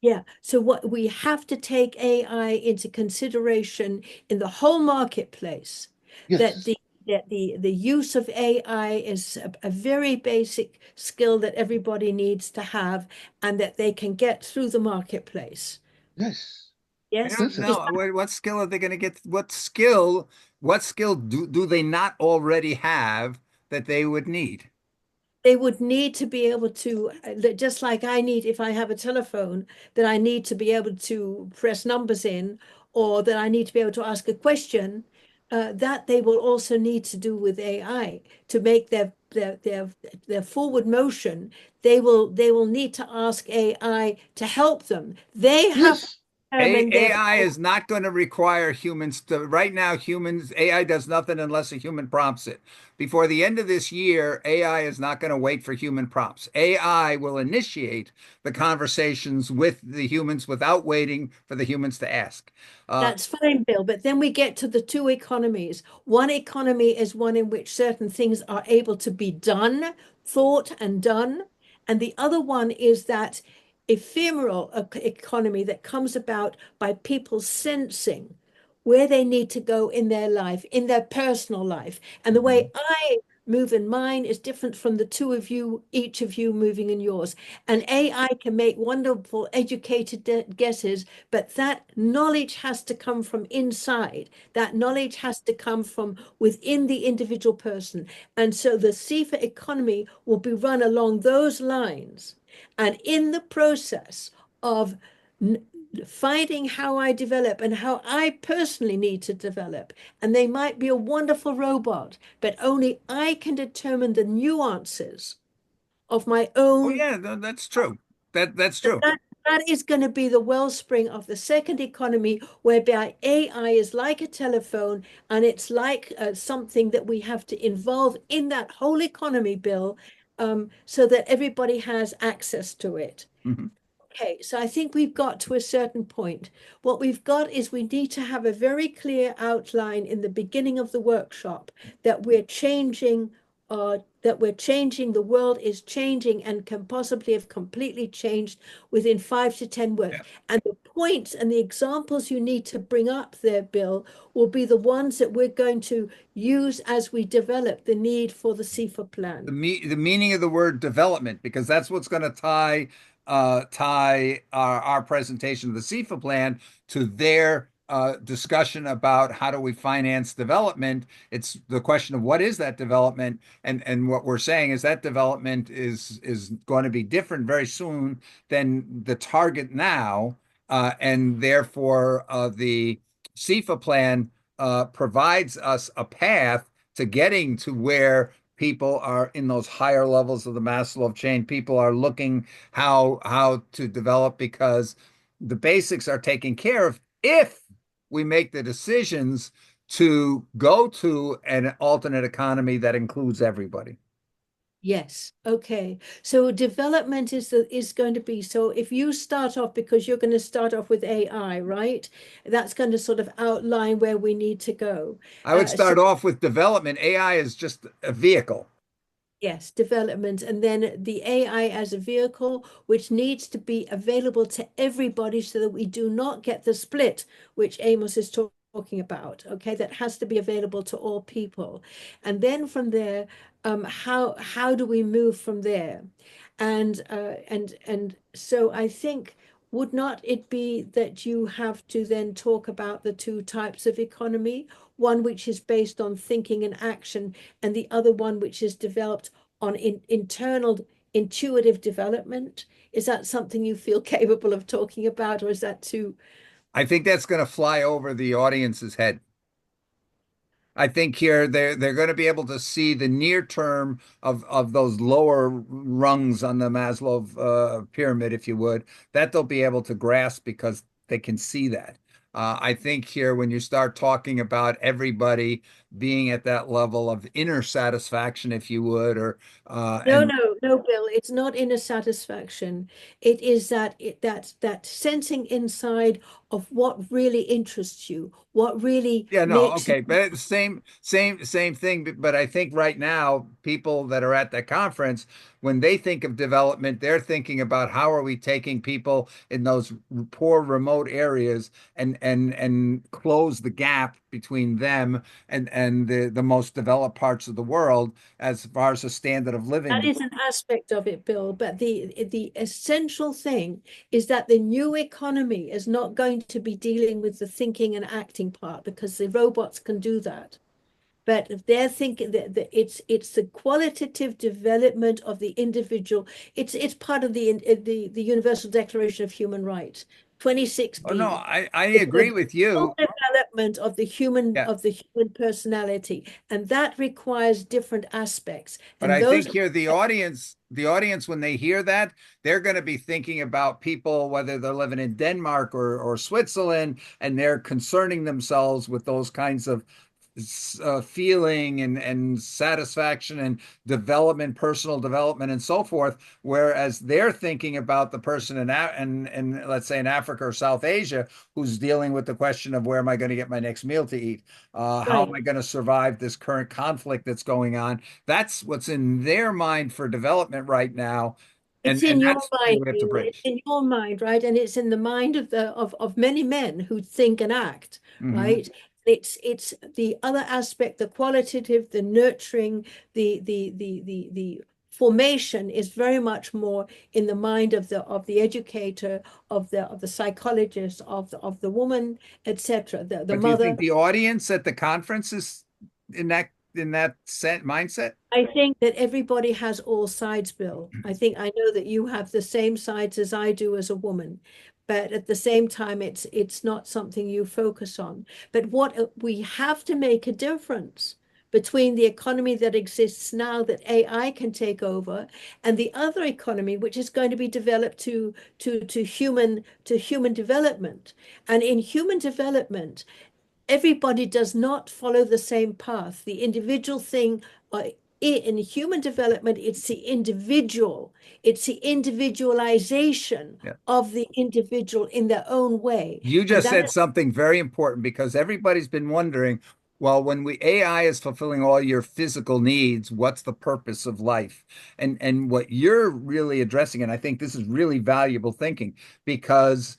yeah, so what we have to take AI into consideration in the whole marketplace, that Yes. the use of AI is a very basic skill that everybody needs to have and that they can get through the marketplace. Yes. I Yes? don't Is know. What skill are they going to get? What skill do they not already have that they would need? they would need to be able to, just like I need, if I have a telephone, that I need to be able to press numbers in, or that I need to be able to ask a question, that they will also need to do with AI to make their forward motion. They will need to ask AI to help them. They have to Yes. determine their AI is not going to require humans to, right now, AI does nothing unless a human prompts it. Before the end of this year, AI is not going to wait for human prompts. AI will initiate the conversations with the humans without waiting for the humans to ask. Uh, That's fine, Bill. But then we get to the two economies. One economy is one in which certain things are able to be done, thought and done. And the other one is that ephemeral economy that comes about by people sensing where they need to go in their life, in their personal life. And the Mhm. way I move in mine is different from the two of you, each of you moving in yours. And AI can make wonderful educated guesses, but that knowledge has to come from inside. That knowledge has to come from within the individual person. And so the SIFA economy will be run along those lines. And in the process of finding how I develop and how I personally need to develop, and they might be a wonderful robot, but only I can determine the nuances of my oh own. yeah, that's true. That's true. That is going to be the wellspring of the second economy, whereby AI is like a telephone and it's like something that we have to involve in that whole economy, Bill, so that everybody has access to it. Mhm. Okay, so I think we've got to a certain point. What we've got is we need to have a very clear outline in the beginning of the workshop that the world is changing and can possibly have completely changed within 5 to 10 words. Yeah. And the points and the examples you need to bring up there, Bill, will be the ones that we're going to use as we develop the need for the SIFA plan. The meaning of the word development, because that's what's going to tie our presentation of the SIFA plan to their discussion about how do we finance development. It's the question of what is that development, and what we're saying is that development is going to be different very soon than the target now, and therefore the SIFA plan provides us a path to getting to where people are in those higher levels of the Maslow chain. People are looking how to develop because the basics are taken care of if we make the decisions to go to an alternate economy that includes everybody. Yes. Okay. So development is going to be, so if you start off, because you're going to start off with AI, right? That's going to sort of outline where we need to go. I would So start off with development. AI is just a vehicle. yes, development, and then the AI as a vehicle, which needs to be available to everybody so that we do not get the split, which Amos is talking about. Okay, that has to be available to all people. And then from there, how do we move from there? And so I think, would not it be that you have to then talk about the two types of economy, one which is based on thinking and action, and the other one which is developed on internal intuitive development? Is that something you feel capable of talking about, or is that too? I think that's going to fly over the audience's head. I think here they're going to be able to see the near term of those lower rungs on the Maslow pyramid, if you would, that they'll be able to grasp because they can see that. I think here when you start talking about everybody being at that level of inner satisfaction, if you would, or No, and no, no, Bill, it's not inner satisfaction. It is that sensing inside of what really interests you, what really yeah, no, makes you. okay, but it's same thing. But I think right now, people that are at that conference, when they think of development, they're thinking about how are we taking people in those poor remote areas and close the gap between them and the most developed parts of the world as far as the standard of That living. is an aspect of it, Bill, but the essential thing is that the new economy is not going to be dealing with the thinking and acting part, because the robots can do that. But if they're thinking that it's the qualitative development of the individual. It's part of the Universal Declaration of Human Rights, Oh no, 26B. I It's agree the with full you. development of the human Yeah. personality, and that requires different aspects. But And I think those here the audience, when they hear that, they're going to be thinking about people, whether they're living in Denmark or Switzerland, and they're concerning themselves with those kinds of feeling and satisfaction and development, personal development, and so forth. Whereas they're thinking about the person in let's say in Africa or South Asia who's dealing with the question of where am I going to get my next meal to eat? How am right. I going to survive this current conflict that's going on? That's what's in their mind for development right now, It's and in your that's what mind, we have to Bill. It's bridge. in your mind, right? And it's in the mind of of many men who think and act, Hmm. right? It's the other aspect, the qualitative, the nurturing, the formation is very much more in the mind of the educator, of the psychologist, of the woman, etc., the But do you mother. think the audience at the conference is in that set mindset? I think that everybody has all sides, Bill. I know that you have the same sides as I do as a woman, but at the same time, it's not something you focus on. But what we have to make a difference between the economy that exists now that AI can take over and the other economy, which is going to be developed to human development. And in human development, everybody does not follow the same path. The individual thing in human development, it's the individual, it's the individualization Yeah. of the individual in their own way. You And just that said is something very important because everybody's been wondering, well, when AI is fulfilling all your physical needs, what's the purpose of life? And what you're really addressing, and I think this is really valuable thinking because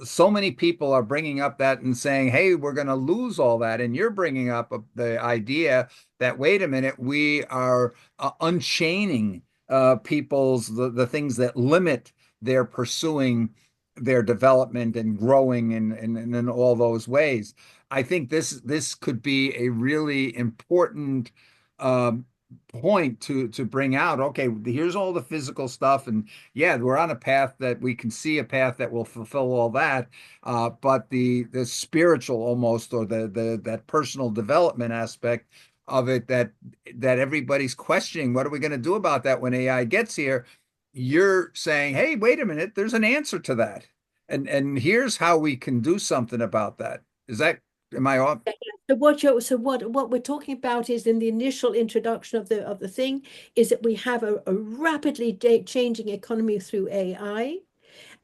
so many people are bringing up that and saying, hey, we're going to lose all that. And you're bringing up the idea that, wait a minute, we are unchaining the things that limit their pursuing their development and growing and in all those ways. I think this could be a really important um, point to bring out. Okay, here's all the physical stuff, and yeah, we're on a path that we can see a path that will fulfill all that. But the spiritual almost or the that personal development aspect of it that everybody's questioning, what are we going to do about that when AI gets here? You're saying, hey, wait a minute, there's an answer to that. And here's how we can do something about that. Is that, am I off? so what we're talking about is in the initial introduction of the thing is that we have a rapidly changing economy through AI,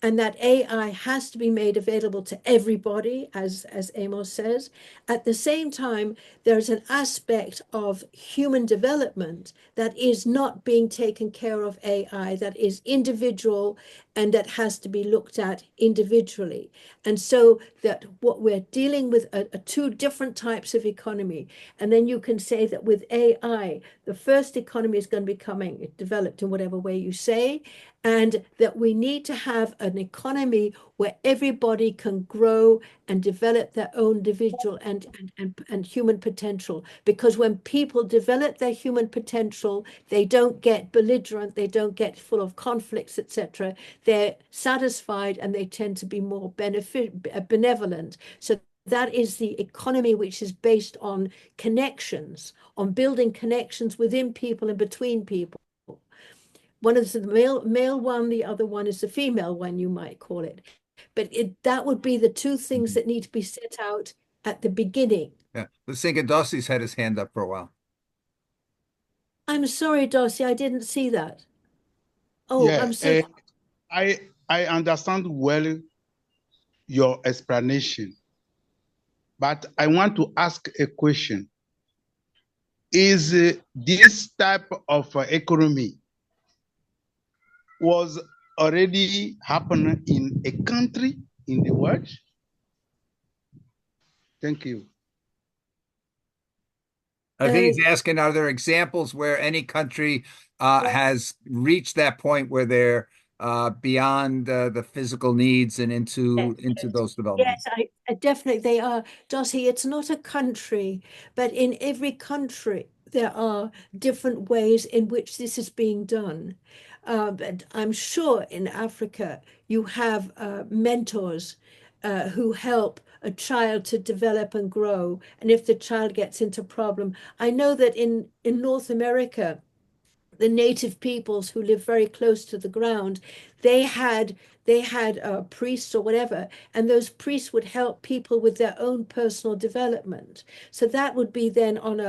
and that AI has to be made available to everybody, as Amos says. At the same time, there's an aspect of human development that is not being taken care of AI, that is individual and that has to be looked at individually. And so that what we're dealing with are two different types of economy. And then you can say that with AI, the first economy is going to be coming developed in whatever way you say, and that we need to have an economy where everybody can grow and develop their own individual and human potential. Because when people develop their human potential, they don't get belligerent, they don't get full of conflicts, etc. They're satisfied and they tend to be more benevolent. So that is the economy which is based on connections, on building connections within people and between people. One is the male one, the other one is the female one, you might call it. But that would be the two things Mhm. that need to be set out at the beginning. Yeah. Let's think Dossie's had his hand up for a while. I'm sorry, Darcy, I didn't see that. Oh, Yeah, I'm so I understand well your explanation, but I want to ask a question. Is this type of economy was already happening in a country in the world? Thank you. I think he's asking, are there examples where any country has reached that point where they're beyond the physical needs and into those developments? Yes, I definitely they are. Darcy, it's not a country, but in every country there are different ways in which this is being done. But I'm sure in Africa you have mentors who help a child to develop and grow. And if the child gets into problem, I know that in North America, the native peoples who live very close to the ground, they had priests or whatever, and those priests would help people with their own personal development. So that would be then on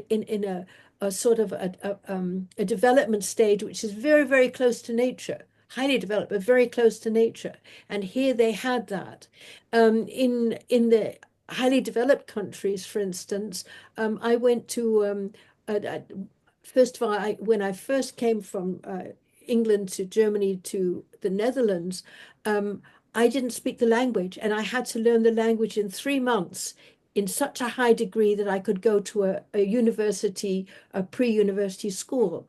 in a sort of a development stage which is very, very close to nature, highly developed, but very close to nature. And here they had that. In the highly developed countries, for instance, I went to first of all, when I first came from England to Germany to the Netherlands, I didn't speak the language, and I had to learn the language in 3 months in such a high degree that I could go to a university, a pre-university school.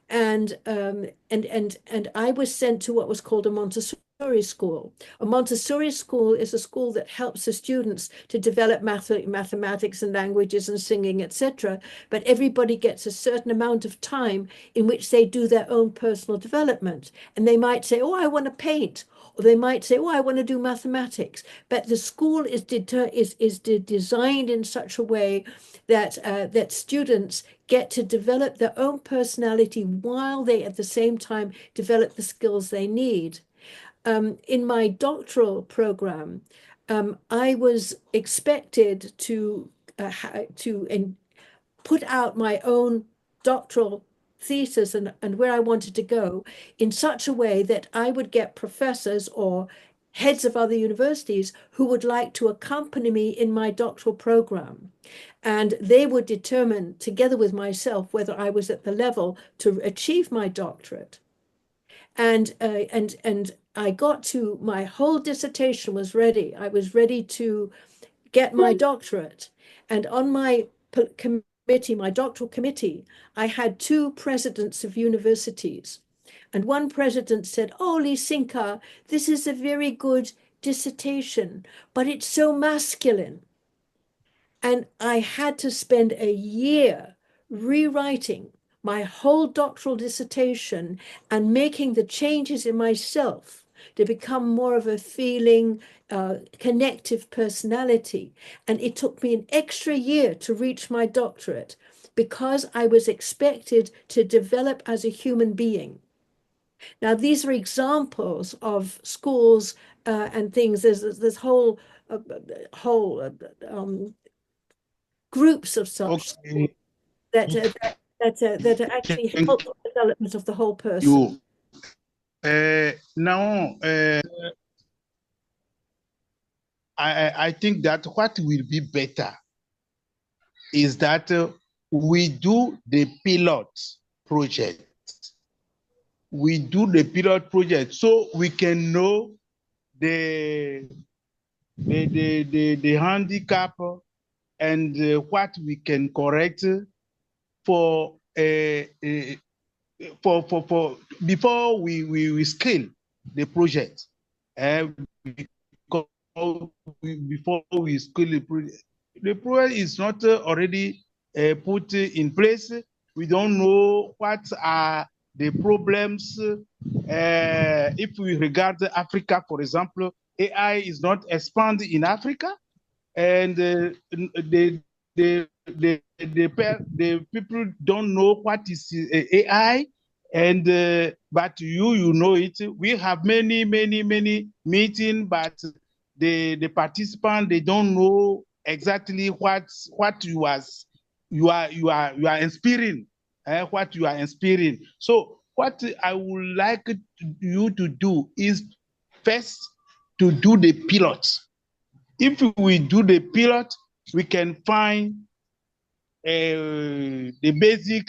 And I was sent to what was called a Montessori school. A Montessori school is a school that helps the students to develop mathematics and languages and singing, etc. But everybody gets a certain amount of time in which they do their own personal development. And they might say, "Oh, I want to paint." Or they might say, "Oh, I want to do mathematics." But the school is designed in such a way that that students get to develop their own personality while they at the same time develop the skills they need. In my doctoral program, I was expected to put out my own doctoral thesis and where I wanted to go in such a way that I would get professors or heads of other universities who would like to accompany me in my doctoral program. And they would determine, together with myself, whether I was at the level to achieve my doctorate. And I got to, my whole dissertation was ready. I was ready to get my doctorate. And on my committee, my doctoral committee, I had two presidents of universities. And one president said, "Oh, Lisinka, this is a very good dissertation, but it's so masculine." And I had to spend a year rewriting my whole doctoral dissertation and making the changes in myself to become more of a feeling, connective personality. And it took me an extra year to reach my doctorate because I was expected to develop as a human being. Now, these are examples of schools and things. There's whole groups of such Okay. that actually Thank help the development of the whole person. you. Now, I think that what will be better is that we do the pilot project. We do the pilot project so we can know the handicap and what we can correct for before we scale the project. Before we scale the project is not already put in place. We don't know what are the problems. If we regard Africa, for example, AI is not expanding in Africa, and the people don't know what is AI, and but you know it. We have many meetings, but the participant, they don't know exactly what you are inspiring, what you are inspiring. So what I would like you to do is first to do the pilot. If we do the pilot, we can find the basic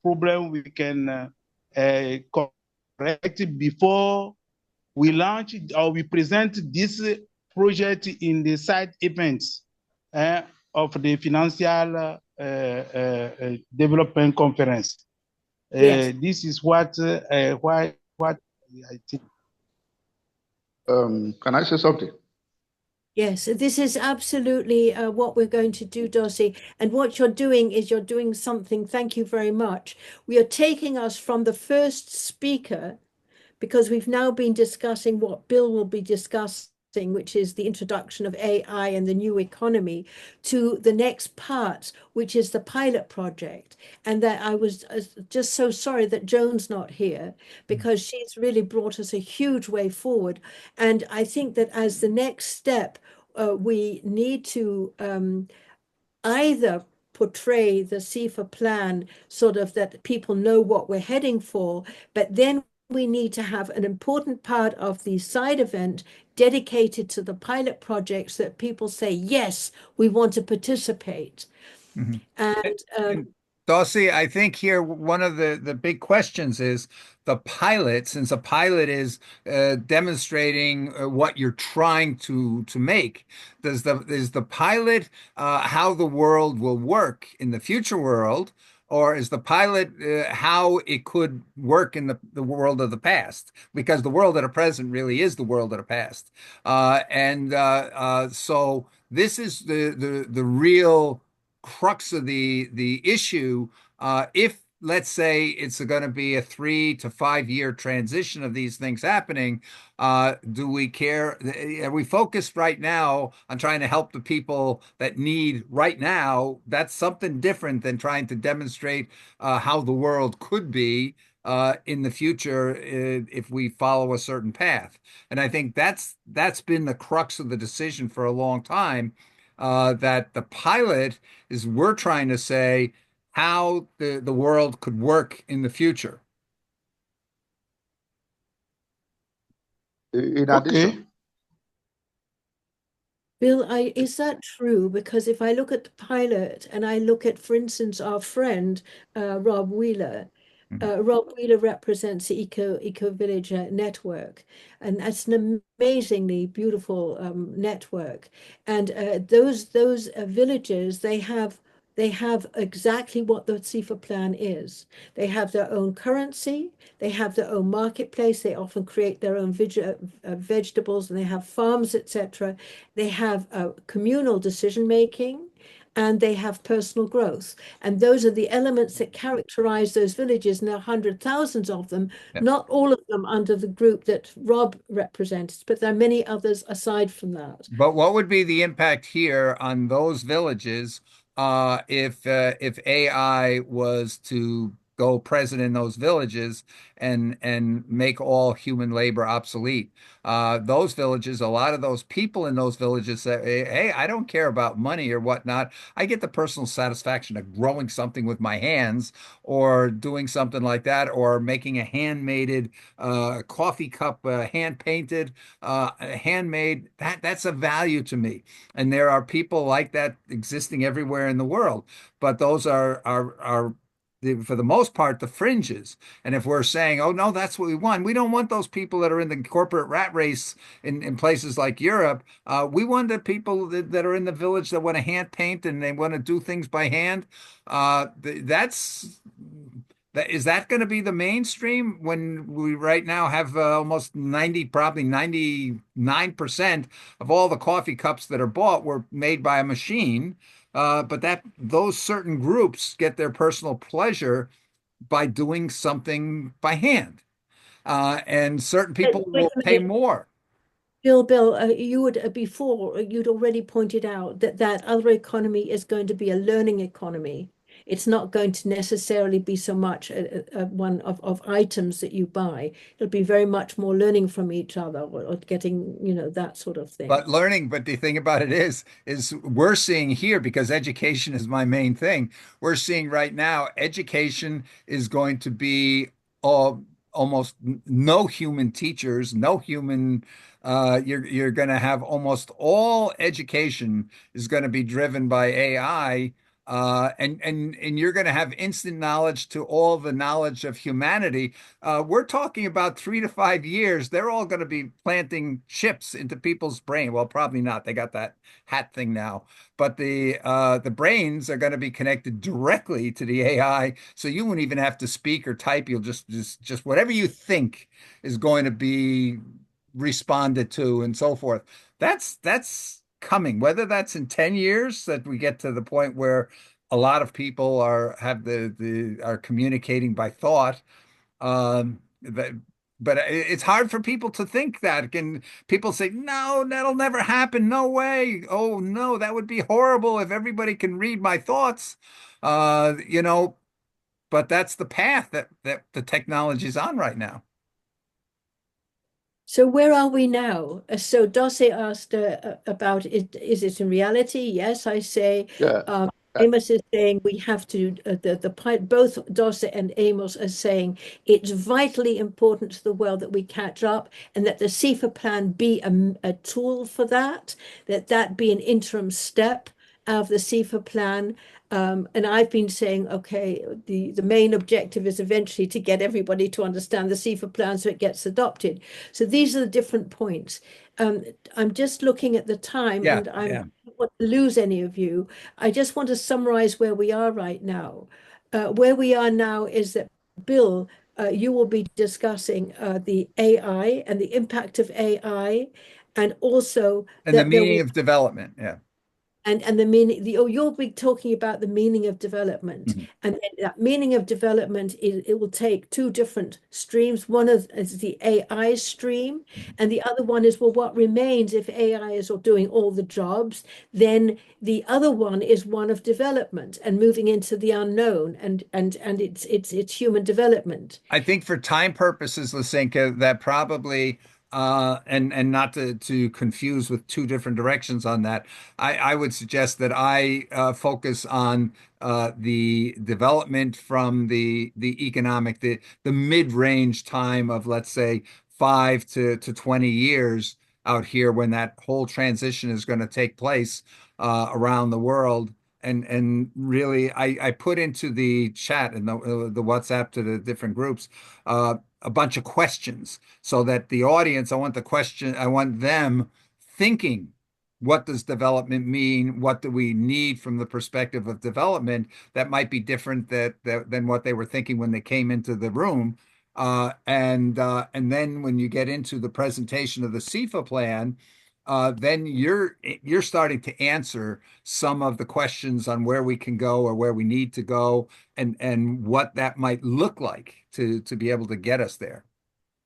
problem we can correct before we launch or we present this project in the side events of the financial development conference. Yes. This is what I think. Can I say something? Yes, this is absolutely what we're going to do, Dossi. And what you're doing is you're doing something. Thank you very much. We are taking us from the first speaker, because we've now been discussing what Bill will be discussing, which is the introduction of AI and the new economy, to the next part, which is the pilot project. And that I was just so sorry that Joan's not here, because she's really brought us a huge way forward. And I think that as the next step, we need to either portray the SIFA plan sort of that people know what we're heading for, but then we need to have an important part of the side event dedicated to the pilot projects that people say, yes, we want to participate. Mhm. And And Dossi, I think here one of the big questions is the pilot, since a pilot is demonstrating what you're trying to make. Is the pilot how the world will work in the future world, or is the pilot how it could work in the world of the past? Because the world of the present really is the world of the past, so this is the real crux of the issue. If let's say it's going to be a 3 to 5 year transition of these things happening, do we care? Are we focused right now on trying to help the people that need right now? That's something different than trying to demonstrate how the world could be in the future if we follow a certain path. And I think that's been the crux of the decision for a long time. That the pilot is we're trying to say how the world could work in the future. In Okay. addition, Bill, is that true? Because if I look at the pilot and I look at, for instance, our friend Rob Wheeler, Mhm. Rob Wheeler represents the Eco Village network, and that's an amazingly beautiful network. And those villages, they have exactly what the SIFA plan is. They have their own currency, they have their own marketplace, they often create their own vegetables, and they have farms, etc. They have communal decision making, and they have personal growth. And those are the elements that characterize those villages. And there are hundred thousands of them, Yeah. not all of them under the group that Rob represents, but there are many others aside from that. But what would be the impact here on those villages if AI was to go present in those villages and make all human labor obsolete? Those villages, a lot of those people in those villages say, "Hey, I don't care about money or whatnot. I get the personal satisfaction of growing something with my hands, or doing something like that, or making a handmade coffee cup, hand painted." Handmade, that's a value to me. And there are people like that existing everywhere in the world. But those are for the most part, the fringes. And if we're saying, oh no, that's what we don't want those people that are in the corporate rat race in places like Europe. We want the people that are in the village that want to hand paint and they want to do things by hand. That's is that going to be the mainstream when we right now have almost 90, probably 99% of all the coffee cups that are bought were made by a machine? But that those certain groups get their personal pleasure by doing something by hand. And certain people Wait will a pay minute. more. Bill, you would before you'd already pointed out that that other economy is going to be a learning economy. It's not going to necessarily be so much one of items that you buy. It'll be very much more learning from each other, or getting, that sort of thing. But the thing about it is we're seeing here, because education is my main thing. We're seeing right now, education is going to be uh, almost no human teachers, no human. You're going to have almost all education is going to be driven by AI. And you're going to have instant knowledge to all the knowledge of humanity. We're talking about 3 to 5 years. They're all going to be planting chips into people's brain. Well, probably not. They got that hat thing now, but the brains are going to be connected directly to the AI, so you won't even have to speak or type. You'll just whatever you think is going to be responded to, and so forth. That's coming. Whether that's in 10 years that we get to the point where a lot of people are communicating by thought, that, but it's hard for people to think that. Can people say, no, that'll never happen? No way. Oh no, that would be horrible if everybody can read my thoughts. You know, but that's the path that the technology is on right now. So where are we now? So Dossi asked about it. Is it in reality? Yes, I say. yeah, Um, uh, Amos is saying we have to. Both Dossi and Amos are saying it's vitally important to the world that we catch up, and that the SIFA plan be a tool for that. That be an interim step of the SIFA plan. And I've been saying, okay, the main objective is eventually to get everybody to understand the SIFA plan so it gets adopted. So these are the different points. I'm just looking at the time, Yeah, and I yeah. don't want to lose any of you. I just want to summarize where we are right now. Where we are now is that, Bill, you will be discussing the AI and the impact of AI, and also And the that there meaning will of development. Yeah. and the meaning you'll be talking about the meaning of development, Mhm. and then that meaning of development it will take two different streams. One is the AI stream, and the other one is, well, what remains if AI is doing all the jobs? Then the other one is one of development and moving into the unknown, and it's human development. I think for time purposes, Lysinka, that probably and not to confuse with two different directions on that, I would suggest that I focus on the development from the economic, the mid-range time of, let's say, 5 to 20 years out here when that whole transition is going to take place around the world. And really, I put into the chat and the WhatsApp to the different groups a bunch of questions so that the audience, I want them thinking, what does development mean? What do we need from the perspective of development that might be different than what they were thinking when they came into the room? And then when you get into the presentation of the SIFA plan, then you're starting to answer some of the questions on where we can go or where we need to go and what that might look like to be able to get us there.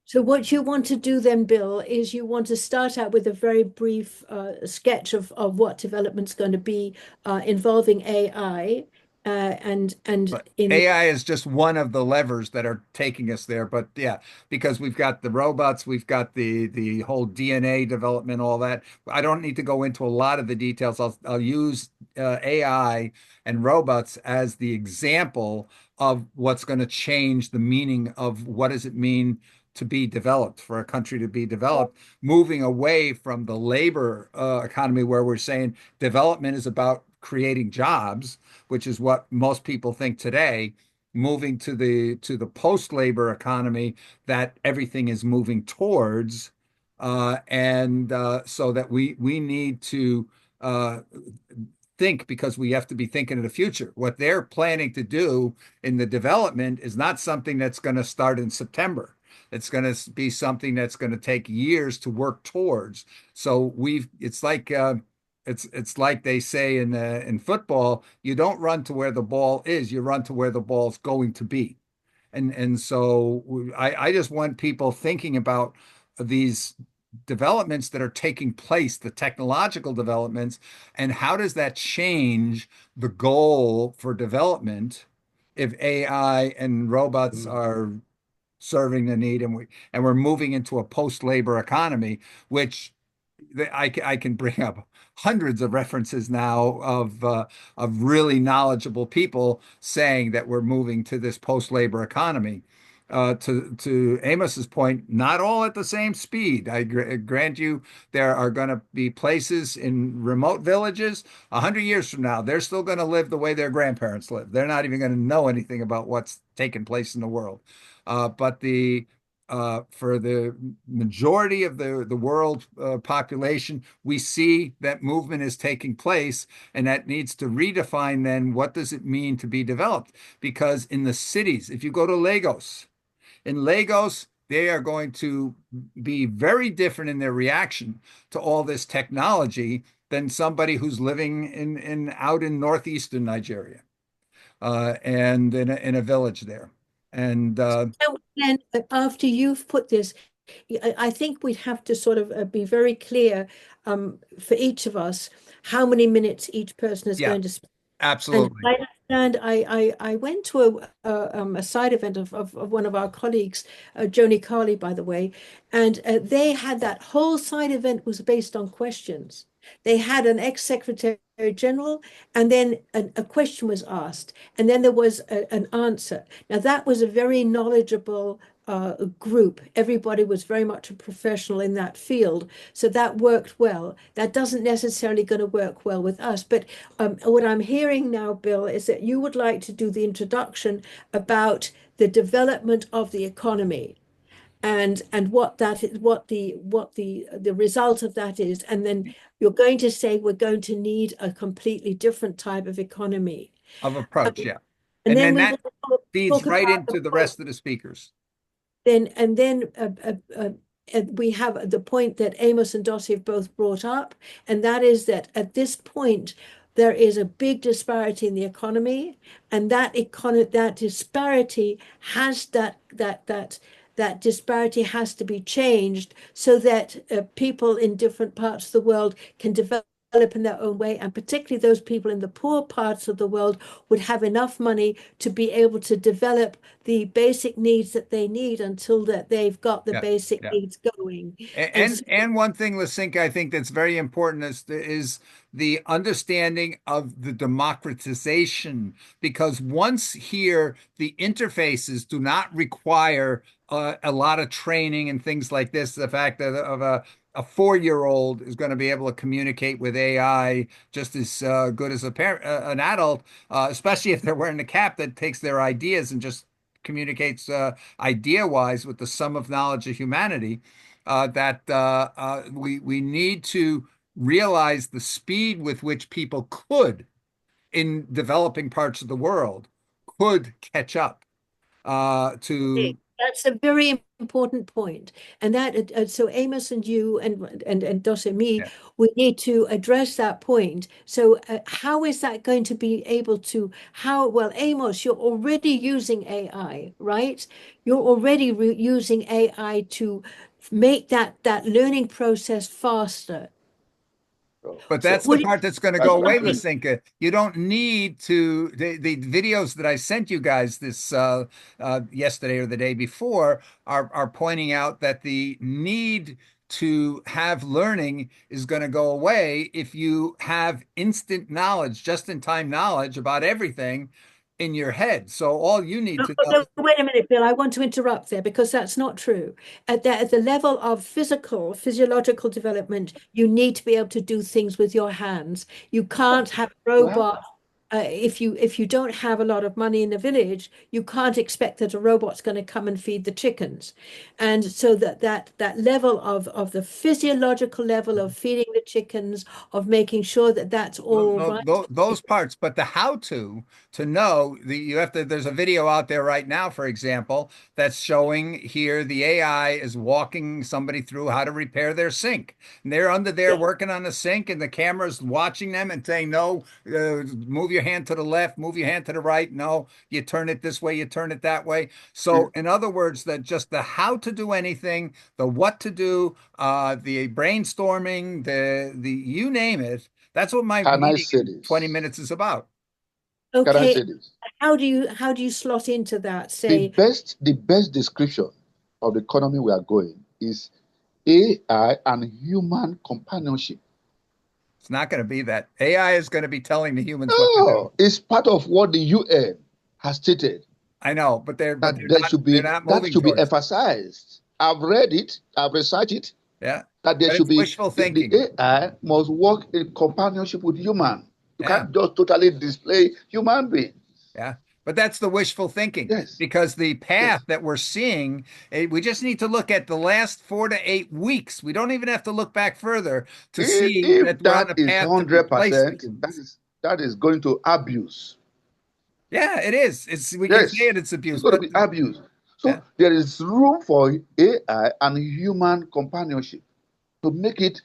So what you want to do then, Bill, is you want to start out with a very brief sketch of what development's going to be involving AI and But in AI is just one of the levers that are taking us there. But yeah, because we've got the robots, we've got the whole DNA development, all that. I don't need to go into a lot of the details. I'll use AI and robots as the example of what's going to change the meaning of what does it mean to be developed, for a country to be developed, moving away from the labor economy where we're saying development is about creating jobs, which is what most people think today, moving to the post-labor economy that everything is moving towards, and so that we need to think, because we have to be thinking of the future. What they're planning to do in the development is not something that's going to start in September. It's going to be something that's going to take years to work towards. So it's like they say in football, you don't run to where the ball is, you run to where the ball's going to be. And so I just want people thinking about these developments that are taking place, the technological developments, and how does that change the goal for development if AI and robots are serving the need, and we're moving into a post-labor economy, which I can bring up hundreds of references now of really knowledgeable people saying that we're moving to this post-labor economy. To Amos's point, not all at the same speed. I grant you, there are going to be places in remote villages 100 years from now. They're still going to live the way their grandparents lived. They're not even going to know anything about what's taking place in the world. But for the majority of the world population, we see that movement is taking place, and that needs to redefine then what does it mean to be developed? Because in the cities, if you go to Lagos, they are going to be very different in their reaction to all this technology than somebody who's living in out in northeastern Nigeria, and in a village there. And so then after you've put this, I think we'd have to sort of be very clear for each of us how many minutes each person is yeah, going to spend. And absolutely. I understand I went to a side event of one of our colleagues, Joni Carley, by the way, and they had that whole side event was based on questions. They had an ex-secretary general, and then a question was asked, and then there was an answer. Now that was a very knowledgeable group. Everybody was very much a professional in that field, so that worked well. That doesn't necessarily going to work well with us, but what I'm hearing now, Bill, is that you would like to do the introduction about the development of the economy and what that is, what the result of that is, and then you're going to say we're going to need a completely different type of economy. Of Um, approach, yeah. and And then then we that will feeds talk right about the into the point. rest of the speakers. Then we have the point that Amos and Dottie have both brought up, and that is that at this point there is a big disparity in the economy, and that disparity has that disparity has to be changed so that people in different parts of the world can develop in their own way, and particularly those people in the poor parts of the world would have enough money to be able to develop the basic needs that they need until that they've got the Yeah, basic yeah. needs going. And And so, and one thing, Lisinka, I think that's very important is the understanding of the democratization, because once here the interfaces do not require a lot of training and things like this. The fact that of a 4-year-old is going to be able to communicate with AI just as good as a parent, an adult, especially if they're wearing a cap that takes their ideas and just communicates idea-wise with the sum of knowledge of humanity. We need to realize the speed with which people could, in developing parts of the world, could catch up to. that's a very important point. And that so Amos and you and Dos and me, Yeah. we need to address that point. So how is that going to be able to how well, Amos, you're already using AI, right? You're already using AI to make that learning process faster. But So that's the would part that's going to That's go my away, point. Lisinka. You don't need to the videos that I sent you guys this yesterday or the day before are pointing out that the need to have learning is going to go away if you have instant knowledge, just-in-time knowledge about everything in your head. So all you need No, to know no, is wait a minute, Bill. I want to interrupt there because that's not true. At the level of physiological development, you need to be able to do things with your hands. You can't have a Well, robot. If you don't have a lot of money in the village, you can't expect that a robot's going to come and feed the chickens. And so that level of the physiological level of feeding the chickens, of making sure that that's no, all no, right. those parts, but the how to know you have to. There's a video out there right now, for example, that's showing here the AI is walking somebody through how to repair their sink. And they're under there working on the sink, and the camera's watching them and saying, "No, move your hand to the left, move your hand to the right. No, you turn it this way, you turn it that way." So, in other words, that just the how to do anything, the what to do, the brainstorming, the you name it. That's what my can I meeting say in 20 this? minutes is about. Can I Okay, say this? how do you slot into that? The Say, best description of the economy we are going is AI and human companionship. It's not going to be that. AI is going to be telling the humans what to do. No, it's part of what the UN has stated I know, but they're but that they're there not should they're be not that moving should be towards. emphasized. I've read it, I've researched it, Yeah. that there But should it's be wishful the thinking. AI must work in companionship with human. You Yeah. can't just totally display human being. Yeah. But that's the wishful thinking Yes, because the path yes. that we're seeing, we just need to look at the last 4 to 8 weeks. We don't even have to look back further to see If that we're on that a is path to replace 100%, these things. that is going to abuse. Yeah, it is. We can say Yes, it's it's abuse, going to but be abused. yeah. So there is room for AI and human companionship to make it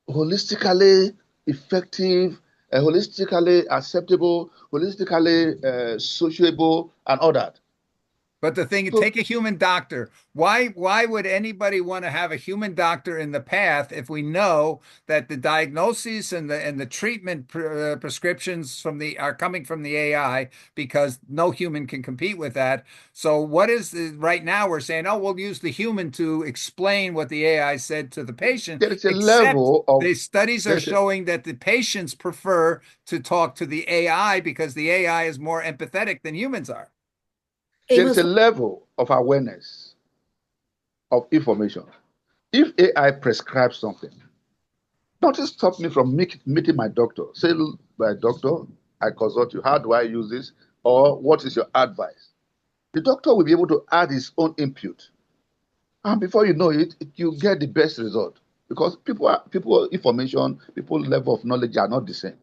holistically effective, holistically acceptable, holistically sociable, and all that. But the thing, So take a human doctor. Why would anybody want to have a human doctor in the path if we know that the diagnoses and the treatment prescriptions from the are coming from the AI because no human can compete with that. So what is right now we're saying, oh, we'll use the human to explain what the AI said to the patient, there is a except level of the studies are there's a, showing that the patients prefer to talk to the AI because the AI is more empathetic than humans are. there is Amos, a level of awareness of information. If AI prescribes something, nothing stops me from meeting my doctor. Say, my doctor, I consult you. How do I use this? Or what is your advice? The doctor will be able to add his own input. And before you know it, you get the best result. Because people information, people level of knowledge are not the same.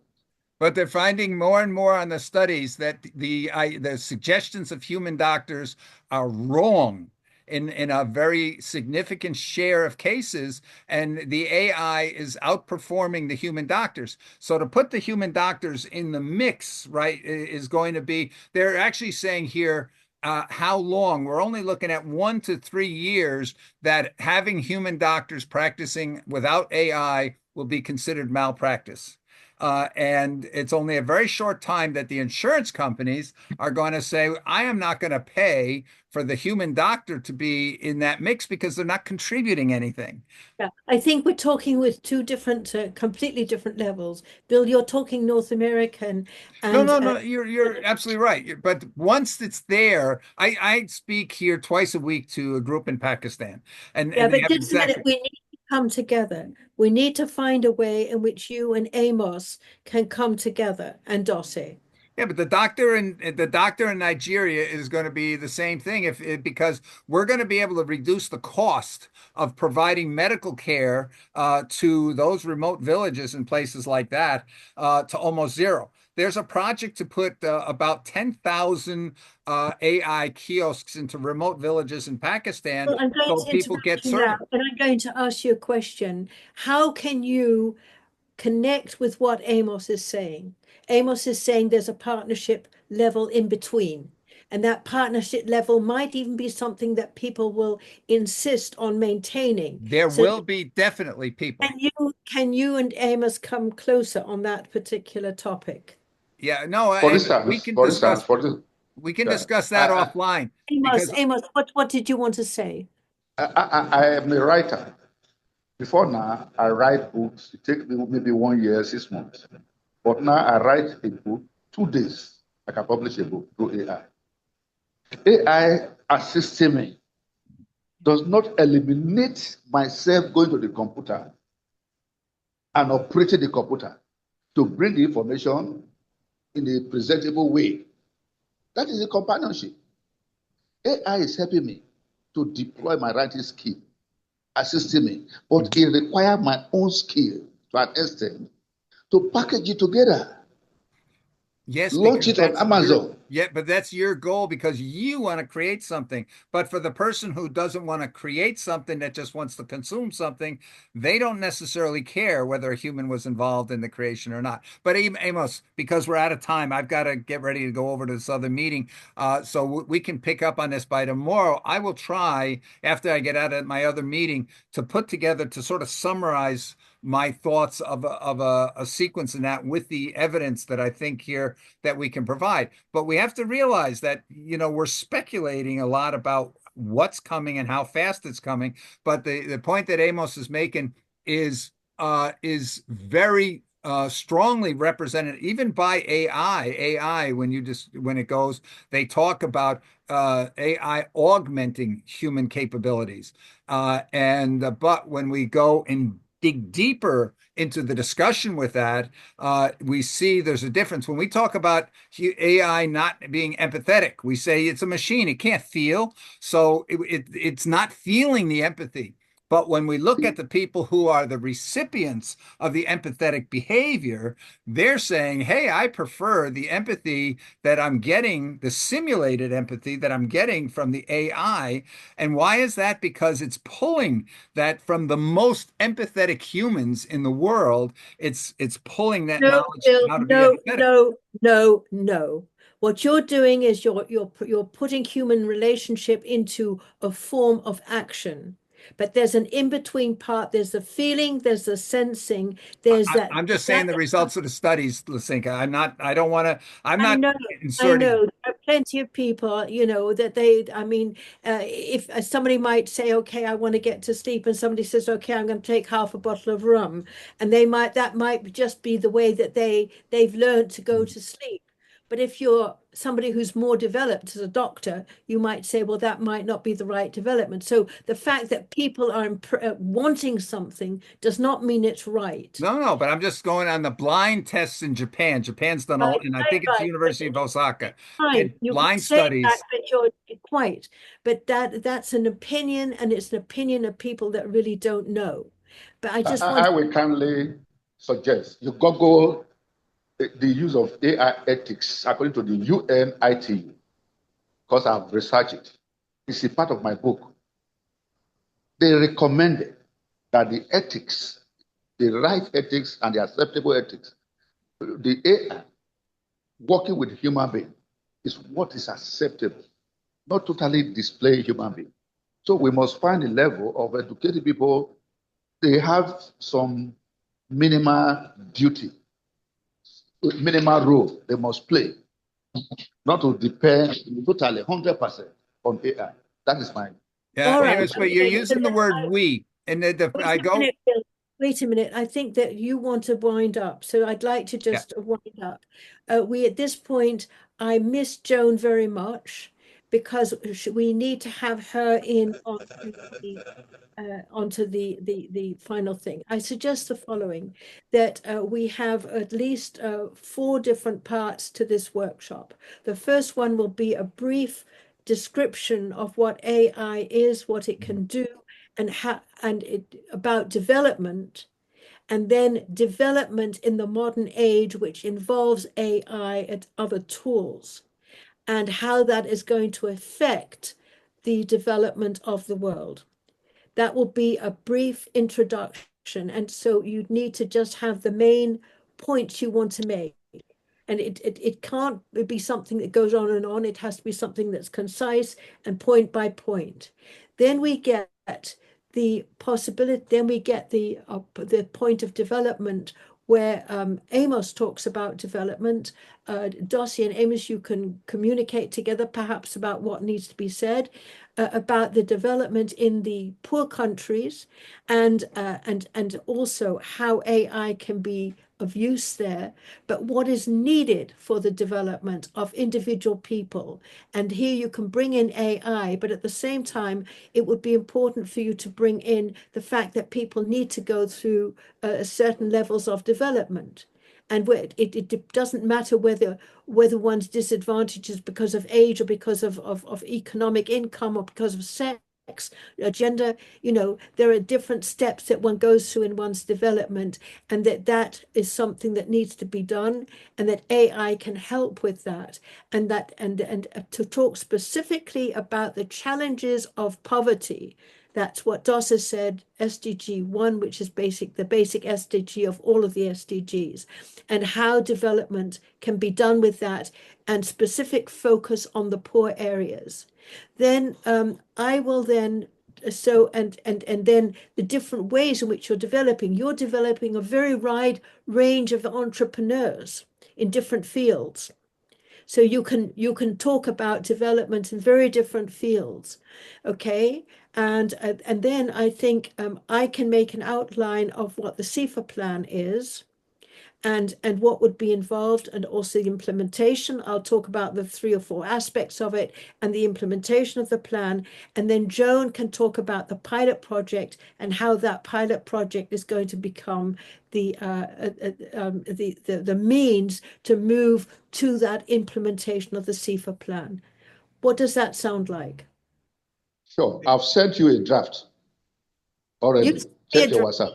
But they're finding more and more on the studies that the suggestions of human doctors are wrong in a very significant share of cases, and the AI is outperforming the human doctors. So to put the human doctors in the mix, right, is going to be, they're actually saying here, how long? We're only looking at 1 to 3 years that having human doctors practicing without AI will be considered malpractice. And it's only a very short time that the insurance companies are going to say, I am not going to pay for the human doctor to be in that mix because they're not contributing anything. Yeah, I think we're talking with two different, completely different levels. Bill, you're talking North American, No, and no, no, you're absolutely right. But once it's there, I speak here twice a week to a group in Pakistan, yeah, and they but have just a minute, exactly. we need to come together. We need to find a way in which you and Amos can come together, and Dossie. Yeah, but the doctor in Nigeria is going to be the same thing because we're going to be able to reduce the cost of providing medical care to those remote villages and places like that to almost zero. There's a project to put about 10,000 AI kiosks into remote villages in Pakistan Well, I'm going so to people get interrupt you now, service. and I'm going to ask you a question. How can you connect with what Amos is saying? Amos is saying there's a partnership level in between. And that partnership level might even be something that people will insist on maintaining. There So will be definitely people. can you and Amos come closer on that particular topic? Yeah, no, For and instance, for instance, for this, we can yeah, discuss that offline Amos, because Amos, what did you want to say? I am a writer. Before now, I write books. It takes me maybe 1 year, 6 months. But now I write a book 2 days. I can publish a book through AI. AI assisting me does not eliminate myself going to the computer and operating the computer to bring the information in a presentable way. That is a companionship. AI is helping me to deploy my writing skill, assisting me, but it requires my own skill to an extent to package it together, yes, launch because it on Amazon. but that's your goal because you want to create something. But for the person who doesn't want to create something that just wants to consume something, they don't necessarily care whether a human was involved in the creation or not. But Amos, because we're out of time, I've got to get ready to go over to this other meeting. So we can pick up on this by tomorrow. I will try after I get out of my other meeting to put together to sort of summarize my thoughts of a sequence in that with the evidence that I think here that we can provide. But we have to realize that, we're speculating a lot about what's coming and how fast it's coming. But the point that Amos is making is very strongly represented even by AI. AI, when it goes, they talk about AI augmenting human capabilities. And but when we go and dig deeper into the discussion with that, we see there's a difference. When we talk about AI not being empathetic, we say it's a machine, it can't feel, so it's not feeling the empathy. But when we look at the people who are the recipients of the empathetic behavior, they're saying, hey, I prefer the empathy that I'm getting, the simulated empathy that I'm getting from the AI. And why is that? Because it's pulling that from the most empathetic humans in the world. It's pulling that No, knowledge Bill, how to be no, empathetic. no, no, no. What you're doing is you're putting human relationship into a form of action. But there's an in-between part. There's the feeling, there's the sensing, there's that. I'm just saying the results of the studies, Lasinka. I don't want to, I'm I not know, I inserting. know. There are plenty of people, that I mean, if somebody might say, okay, I want to get to sleep, and somebody says, okay, I'm going to take half a bottle of rum, and that might just be the way that they've learned to go to sleep. But if you're somebody who's more developed as a doctor, you might say, well, that might not be the right development. So the fact that people are wanting something does not mean it's right. No, no, but I'm just going on the blind tests in Japan. Japan's done Right, all, and I think it's the right. But University of Osaka, fine, did you can blind say that, studies. but you're quite. But that's an opinion, and it's an opinion of people that really don't know. But I just want I will kindly suggest you Google the use of AI ethics according to the UNITU, because I've researched it. It's a part of my book. They recommended that the ethics, the right ethics and the acceptable ethics, the AI working with human being is what is acceptable, not totally display human being. So we must find a level of educated people. They have some minimal duty, minimal role they must play, not to depend totally 100% on AI. That is my Yeah, All right. Amos, but you're Okay. So using the then word we, and wait I a go, minute, Bill. Wait a minute. I think that you want to wind up. So I'd like to yeah, just wind up. We at this point, I miss Joan very much because we need to have her in onto the final thing. I suggest the following, that we have at least four different parts to this workshop. The first one will be a brief description of what AI is, what it can do, and how and it about development, and then development in the modern age, which involves AI and other tools, and how that is going to affect the development of the world. That will be a brief introduction. And so you need to just have the main points you want to make. And it can't be something that goes on and on. It has to be something that's concise and point by point. Then we get the possibility, then we get the point of development where Amos talks about development. Dossie and Amos, you can communicate together perhaps about what needs to be said about the development in the poor countries, and also how AI can be of use there, but what is needed for the development of individual people. And here you can bring in AI, but at the same time, it would be important for you to bring in the fact that people need to go through certain levels of development. And where it doesn't matter whether one's disadvantage is because of age or because of economic income or because of sex, gender, there are different steps that one goes through in one's development, and that is something that needs to be done, and that AI can help with that, and to talk specifically about the challenges of poverty. That's what Dossa said, SDG 1, which is the basic SDG of all of the SDGs, and how development can be done with that, and specific focus on the poor areas. Then I will then and then the different ways in which you're developing. You're developing a very wide range of entrepreneurs in different fields. So you can talk about development in very different fields, okay? And then I think I can make an outline of what the SIFA plan is, and what would be involved, and also the implementation. I'll talk about the 3 or 4 aspects of it and the implementation of the plan. And then Joan can talk about the pilot project and how that pilot project is going to become the means to move to that implementation of the SIFA plan. What does that sound like? sure. I've sent you a draft You already. sent me a Check your draft, WhatsApp.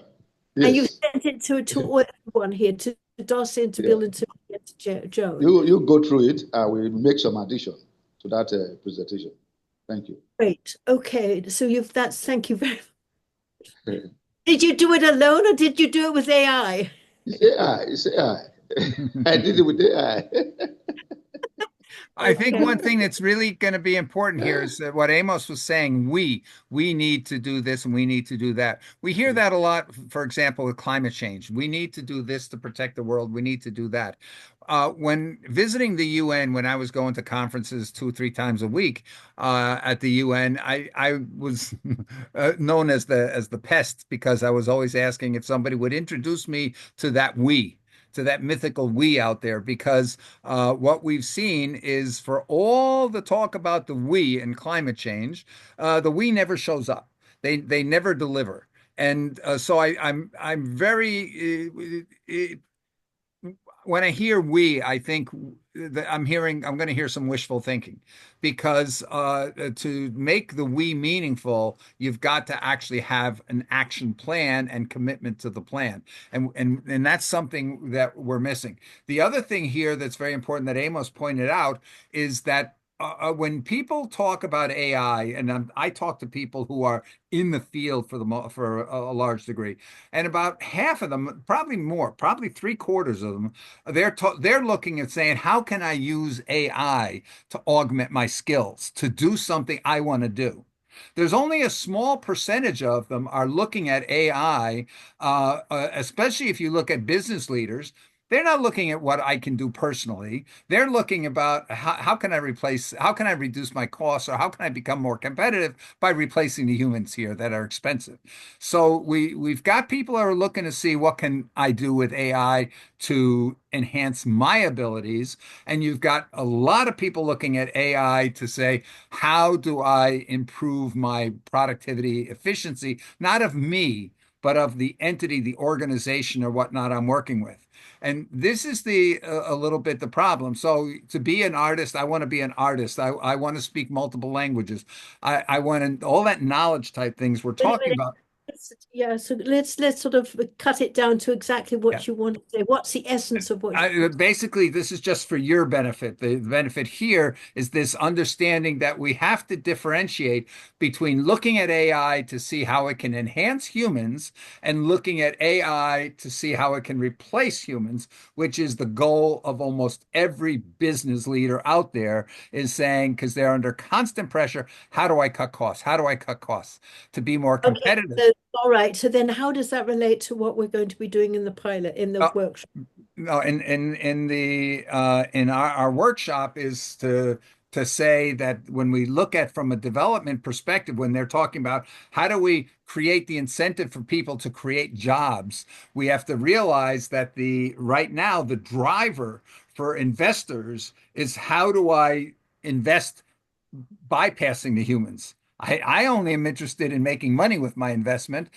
and you Yes. sent it to everyone here, to Dawson, to Yeah. Bill, and to Joan. You go through it. I will make some addition to that presentation. Thank you. Great. Okay. So thank you very much. Did you do it alone or did you do it with AI? It's AI. It's AI. I did it with AI. I think Okay. one thing that's really going to be important here is that what Amos was saying, we need to do this and we need to do that. We hear that a lot, for example, with climate change. We need to do this to protect the world. We need to do that. When visiting the UN, when I was going to conferences 2 or 3 times a week at the UN, I was known as the pest because I was always asking if somebody would introduce me to that mythical we out there, because what we've seen is for all the talk about the we and climate change, the we never shows up. They never deliver. And so I'm very when I hear we, I think that I'm going to hear some wishful thinking, because to make the we meaningful, you've got to actually have an action plan and commitment to the plan. And that's something that we're missing. The other thing here that's very important that Amos pointed out is that when people talk about AI, and I talk to people who are in the field for a large degree, and about half of them, probably more, probably 3/4 of them, they're looking and saying, how can I use AI to augment my skills to do something I want to do? There's only a small percentage of them are looking at AI, especially if you look at business leaders. They're not looking at what I can do personally. They're looking about how can I replace, how can I reduce my costs, or how can I become more competitive by replacing the humans here that are expensive. So we've got people that are looking to see what can I do with AI to enhance my abilities, and you've got a lot of people looking at AI to say, how do I improve my productivity, efficiency, not of me, but of the entity, the organization, or whatnot I'm working with. And this is the a little bit the problem. So to be an artist, I want to be an artist. I want to speak multiple languages. I want to, all that knowledge type things we're Wait a talking minute. about. Yeah, so let's sort of cut it down to exactly Yeah. what you want to say. What's the essence of what you want? Basically, this is just for your benefit. The benefit here is this understanding that we have to differentiate between looking at AI to see how it can enhance humans and looking at AI to see how it can replace humans, which is the goal of almost every business leader out there is saying, because they're under constant pressure, how do I cut costs? How do I cut costs to be more Okay, competitive? so all right. So then how does that relate to what we're going to be doing in the pilot, in the Uh, workshop? No, in the in our workshop is to say that when we look at from a development perspective, when they're talking about how do we create the incentive for people to create jobs, we have to realize that the right now the driver for investors is how do I invest bypassing the humans. I only am interested in making money with my investment.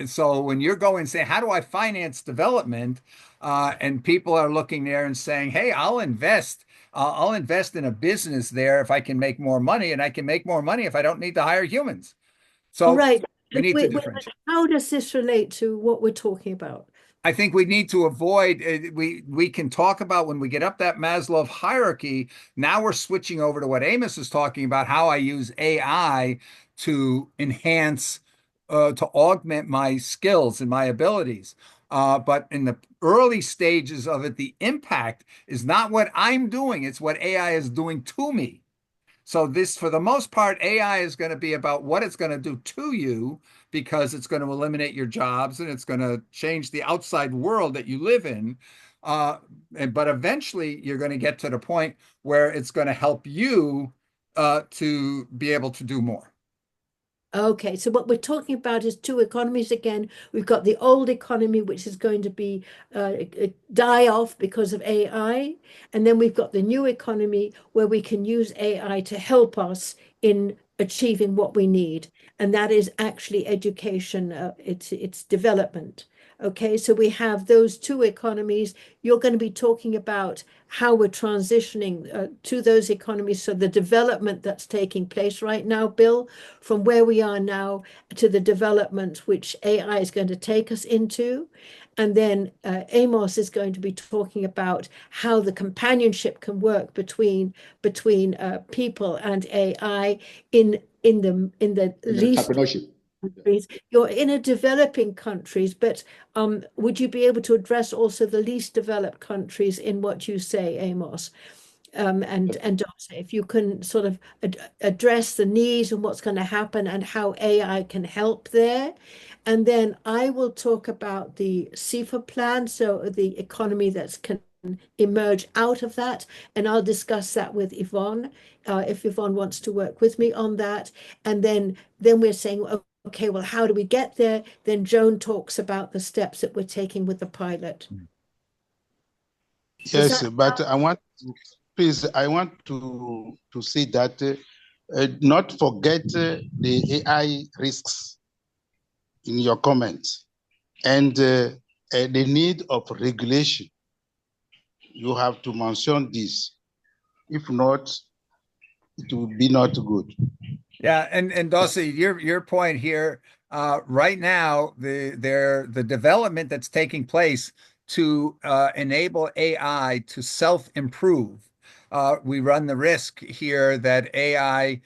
So when you're going and say, how do I finance development? And people are looking there and saying, hey, I'll invest in a business there if I can make more money, and I can make more money if I don't need to hire humans. All So right. we need to Wait, differentiate. how does this relate to what we're talking about? I think we need to avoid we can talk about when we get up that Maslow hierarchy. Now we're switching over to what Amos is talking about, how I use AI to enhance, to augment my skills and my abilities. But in the early stages of it, the impact is not what I'm doing, it's what AI is doing to me. So this, for the most part, AI is going to be about what it's going to do to you because it's going to eliminate your jobs and it's going to change the outside world that you live in. But eventually, you're going to get to the point where it's going to help you to be able to do more. Okay, so what we're talking about is two economies again. We've got the old economy, which is going to be die off because of AI, and then we've got the new economy where we can use AI to help us in achieving what we need, and that is actually education. It's development. Okay, so we have those two economies. You're going to be talking about how we're transitioning to those economies. So the development that's taking place right now, Bill, from where we are now to the development which AI is going to take us into. And then Amos is going to be talking about how the companionship can work between people and AI in the least Entrepreneurship. countries. You're in a developing countries, but would you be able to address also the least developed countries in what you say, Amos? And Darcy, if you can sort of address the needs and what's going to happen and how AI can help there. And then I will talk about the SIFA plan, so the economy that can emerge out of that. And I'll discuss that with Yvonne, if Yvonne wants to work with me on that. And then we're saying, okay, well, how do we get there? Then Joan talks about the steps that we're taking with the pilot. Yes, but please, I want to say that not forget the AI risks in your comments and the need of regulation. You have to mention this. If not, it will be not good. Yeah, and Dossie, your point here, right now, the development that's taking place to enable AI to self-improve. We run the risk here that AI,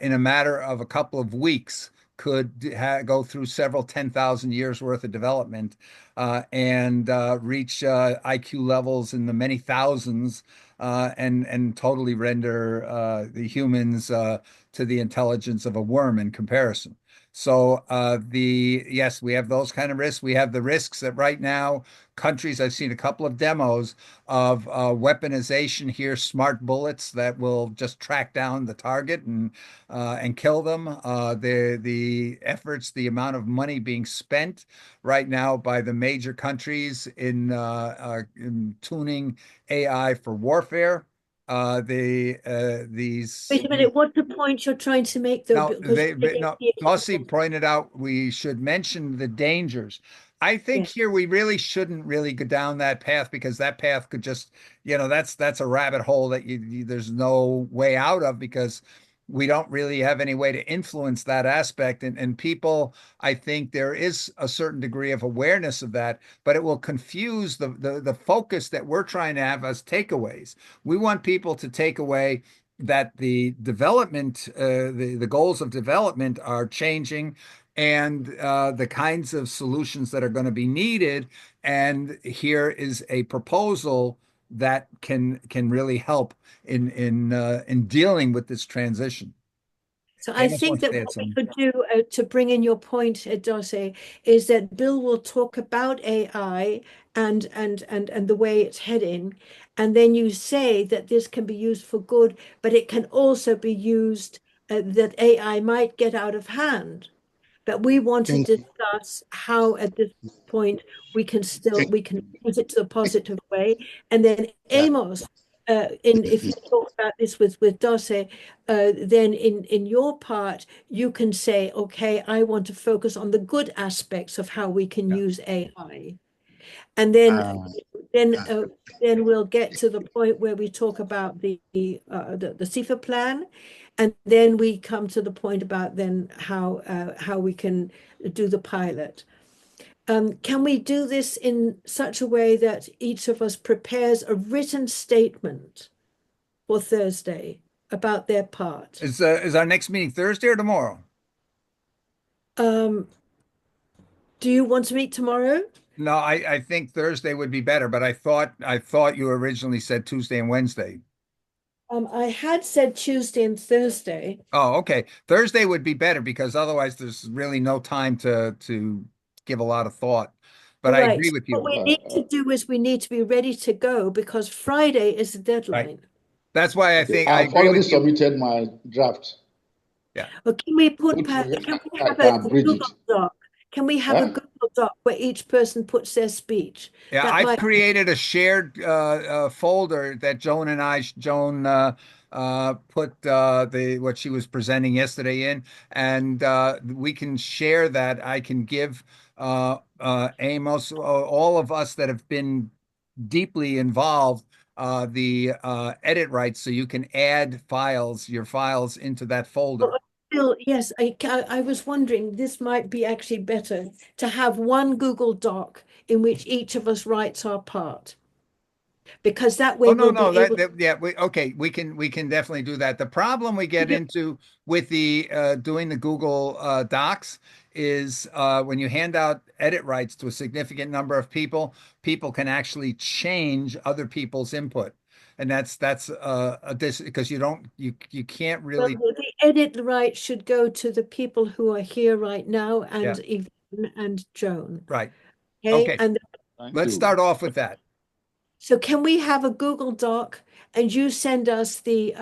in a matter of a couple of weeks, could go through several 10,000 years worth of development and reach IQ levels in the many thousands and totally render the humans to the intelligence of a worm in comparison. So the yes, we have those kind of risks. We have the risks that right now countries, I've seen a couple of demos of weaponization here, smart bullets that will just track down the target and kill them. The efforts, the amount of money being spent right now by the major countries in tuning AI for warfare. These Wait a minute, what's the point you're trying to make though? now, Because you're getting no, the Dossie example. pointed out we should mention the dangers. I think Yes. here we really shouldn't really go down that path because that path could just, that's a rabbit hole that there's no way out of because we don't really have any way to influence that aspect. And people, I think there is a certain degree of awareness of that, but it will confuse the focus that we're trying to have as takeaways. We want people to take away that the development, the goals of development are changing, and the kinds of solutions that are going to be needed. And here is a proposal that can really help in dealing with this transition. So I Amos think wants that to add what we something. could do to bring in your point, Dulce, is that Bill will talk about AI and the way it's heading, and then you say that this can be used for good, but it can also be used that AI might get out of hand. But we want to Thank you. discuss how at this point Thank, we can use it to a positive way. And then yeah. Amos, if you talk about this with Dose, then in your part, you can say, okay, I want to focus on the good aspects of how we can Yeah. use AI. And then Uh, then we'll get to the point where we talk about the SIFA plan, and then we come to the point about then how we can do the pilot. Can we do this in such a way that each of us prepares a written statement for Thursday about their part? Is our next meeting Thursday or tomorrow? Um, do you want to meet tomorrow? No, I think Thursday would be better, but I thought you originally said Tuesday and Wednesday. I had said Tuesday and Thursday. Oh, okay. Thursday would be better because otherwise there's really no time to give a lot of thought. But All I right. agree So with what you. we need to do is we need to be ready to go because Friday is the Right. deadline. That's why I Okay, think I I've agree already with you. submitted my draft. Yeah. Or can we Hopefully, can we I have a can bridge Google it. Doc? Can we have a Huh? Google Doc where each person puts their speech? Yeah, That I've might, created a shared folder that Joan put the what she was presenting yesterday in, and we can share that. I can give Amos, all of us that have been deeply involved, the edit rights, so you can add your files into that folder. Bill, yes, I was wondering this might be actually better to have one Google Doc in which each of us writes our part because that Oh way no, we'll no, be able. yeah, okay, we can definitely do that. The problem we get To, into with the doing the Google Docs is when you hand out edit rights to a significant number of people, people can actually change other people's input. And that's a this because you can't well, really. the edit right should go to the people who are here right now Yeah, and Yvonne and Joan. right. Okay, Okay, and Thank let's you. start off with that. so can we have a Google Doc and you send us the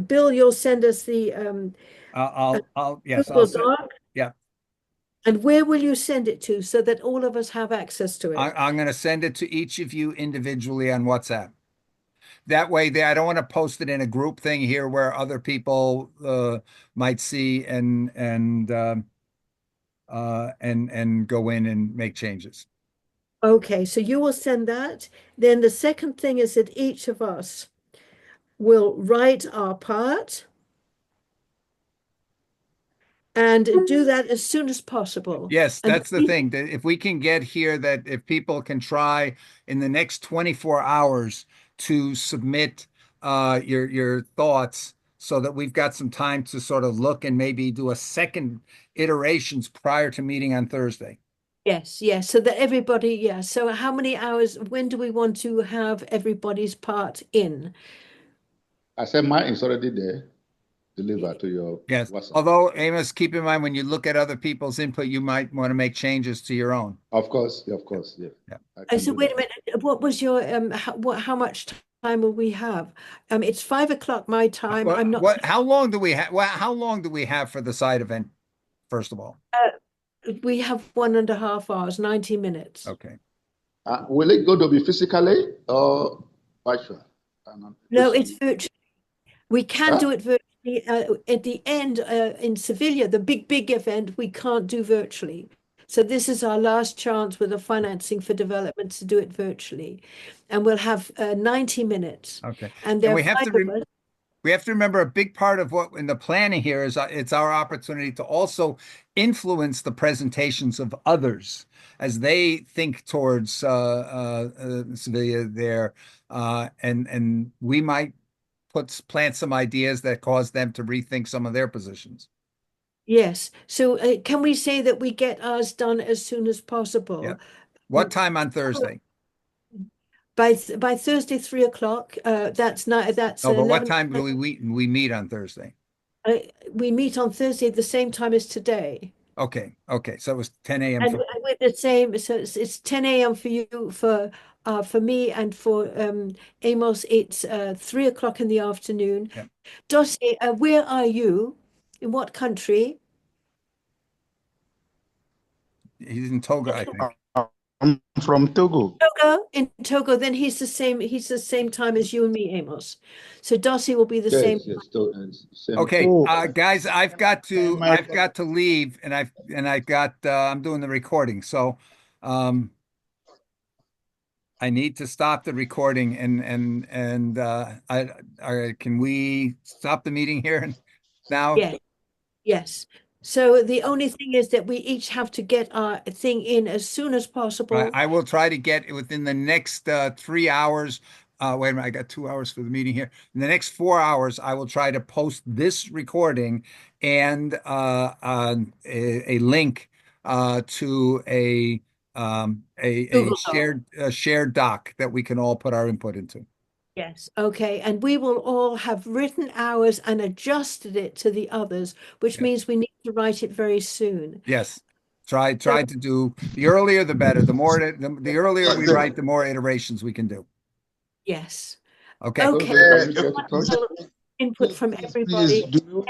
Bill, you'll send us the Yes, I'll Google set. Doc, Yeah, and where will you send it to so that all of us have access to it? I'm going to send it to each of you individually on WhatsApp. That way, I don't want to post it in a group thing here where other people might see and go in and make changes. Okay, so you will send that. Then the second thing is that each of us will write our part and do that as soon as possible. Yes, And that's the thing. That if we can get here, that if people can try in the next 24 hours to submit your thoughts so that we've got some time to sort of look and maybe do a second iterations prior to meeting on Thursday. Yes, yes, so that everybody, yeah. So how many hours, when do we want to have everybody's part in? I said mine is already there, delivered to your Yes. WhatsApp. Although, Amos, keep in mind when you look at other people's input, you might want to make changes to your own. Of course, yeah. Yeah. I can So do wait a that. minute, what was your, how much time will we have? It's 5 o'clock my time. I'm not, How long do we have? Well, how long do we have for the side event, first of all? we have 1.5 hours, 90 minutes. Okay. Will it go to be physically or virtual? No, it's virtual. We can Huh? do it virtually. At the end, in Sevilla, the big event, we can't do virtually. So this is our last chance with the financing for development to do it virtually. And we'll have 90 minutes. Okay. And there And are we have five to of us. we have to remember a big part of what in the planning here is it's our opportunity to also influence the presentations of others as they think towards Sevilla there, and we might plant some ideas that cause them to rethink some of their positions. Yes. So can we say that we get ours done as soon as Yeah. possible? What time on Thursday? By Thursday, 3 o'clock. That's not that's No, but what 11. time do we meet on Thursday? We meet on Thursday at the same time as today. Okay, okay. So it was 10 a.m. And for with the same, so it's 10 a.m. for you, for me, and for Amos, it's 3 o'clock in the afternoon. yeah. Dossie, where are you? In what country? He's in Togo, I think. I'm from Togo. Togo. In Togo, then he's the same time as you and me, Amos. So Dossie will be the same. Yes. Same. Okay, Oh, guys, my I've got to leave, and I've got I'm doing the recording, so um, I need to stop the recording, and can we stop the meeting here now? Yes, yes. So the only thing is that we each have to get our thing in as soon as possible. I will try to get it within the next 3 hours. Wait a minute, I got 2 hours for the meeting here. In the next 4 hours, I will try to post this recording and a link to a Google Doc. shared doc that we can all put our input into. Yes, okay. And we will all have written ours and adjusted it to the others, which Yeah. means we need to write it very soon. Yes. Try to do the earlier the better. The earlier we write, the more iterations we can do. Yes. Okay. Okay. Can we get to touch? Wonderful input from please, everybody. do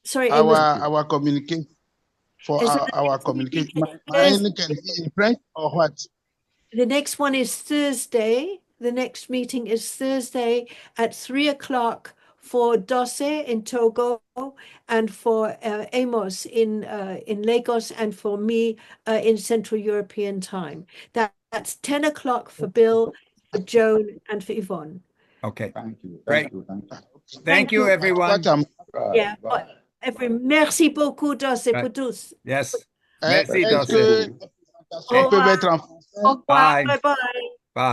Sorry, Amos. our communication for Is it the our next meeting communication. is Mine can be in French or what? The next one is Thursday. The next meeting is Thursday at 3 o'clock for Dose in Togo and for Amos in Lagos and for me in Central European time. That's 10 o'clock for Bill, for Joan, and for Yvonne. Okay. Thank you. Great. Okay. Thank you, everyone. Yeah. Bye. Merci beaucoup, Dose, Right. pour tous. Yes. Merci, Est-ce Dosset. que Au on peut revoir. mettre en français? Au revoir. Bye. Bye bye.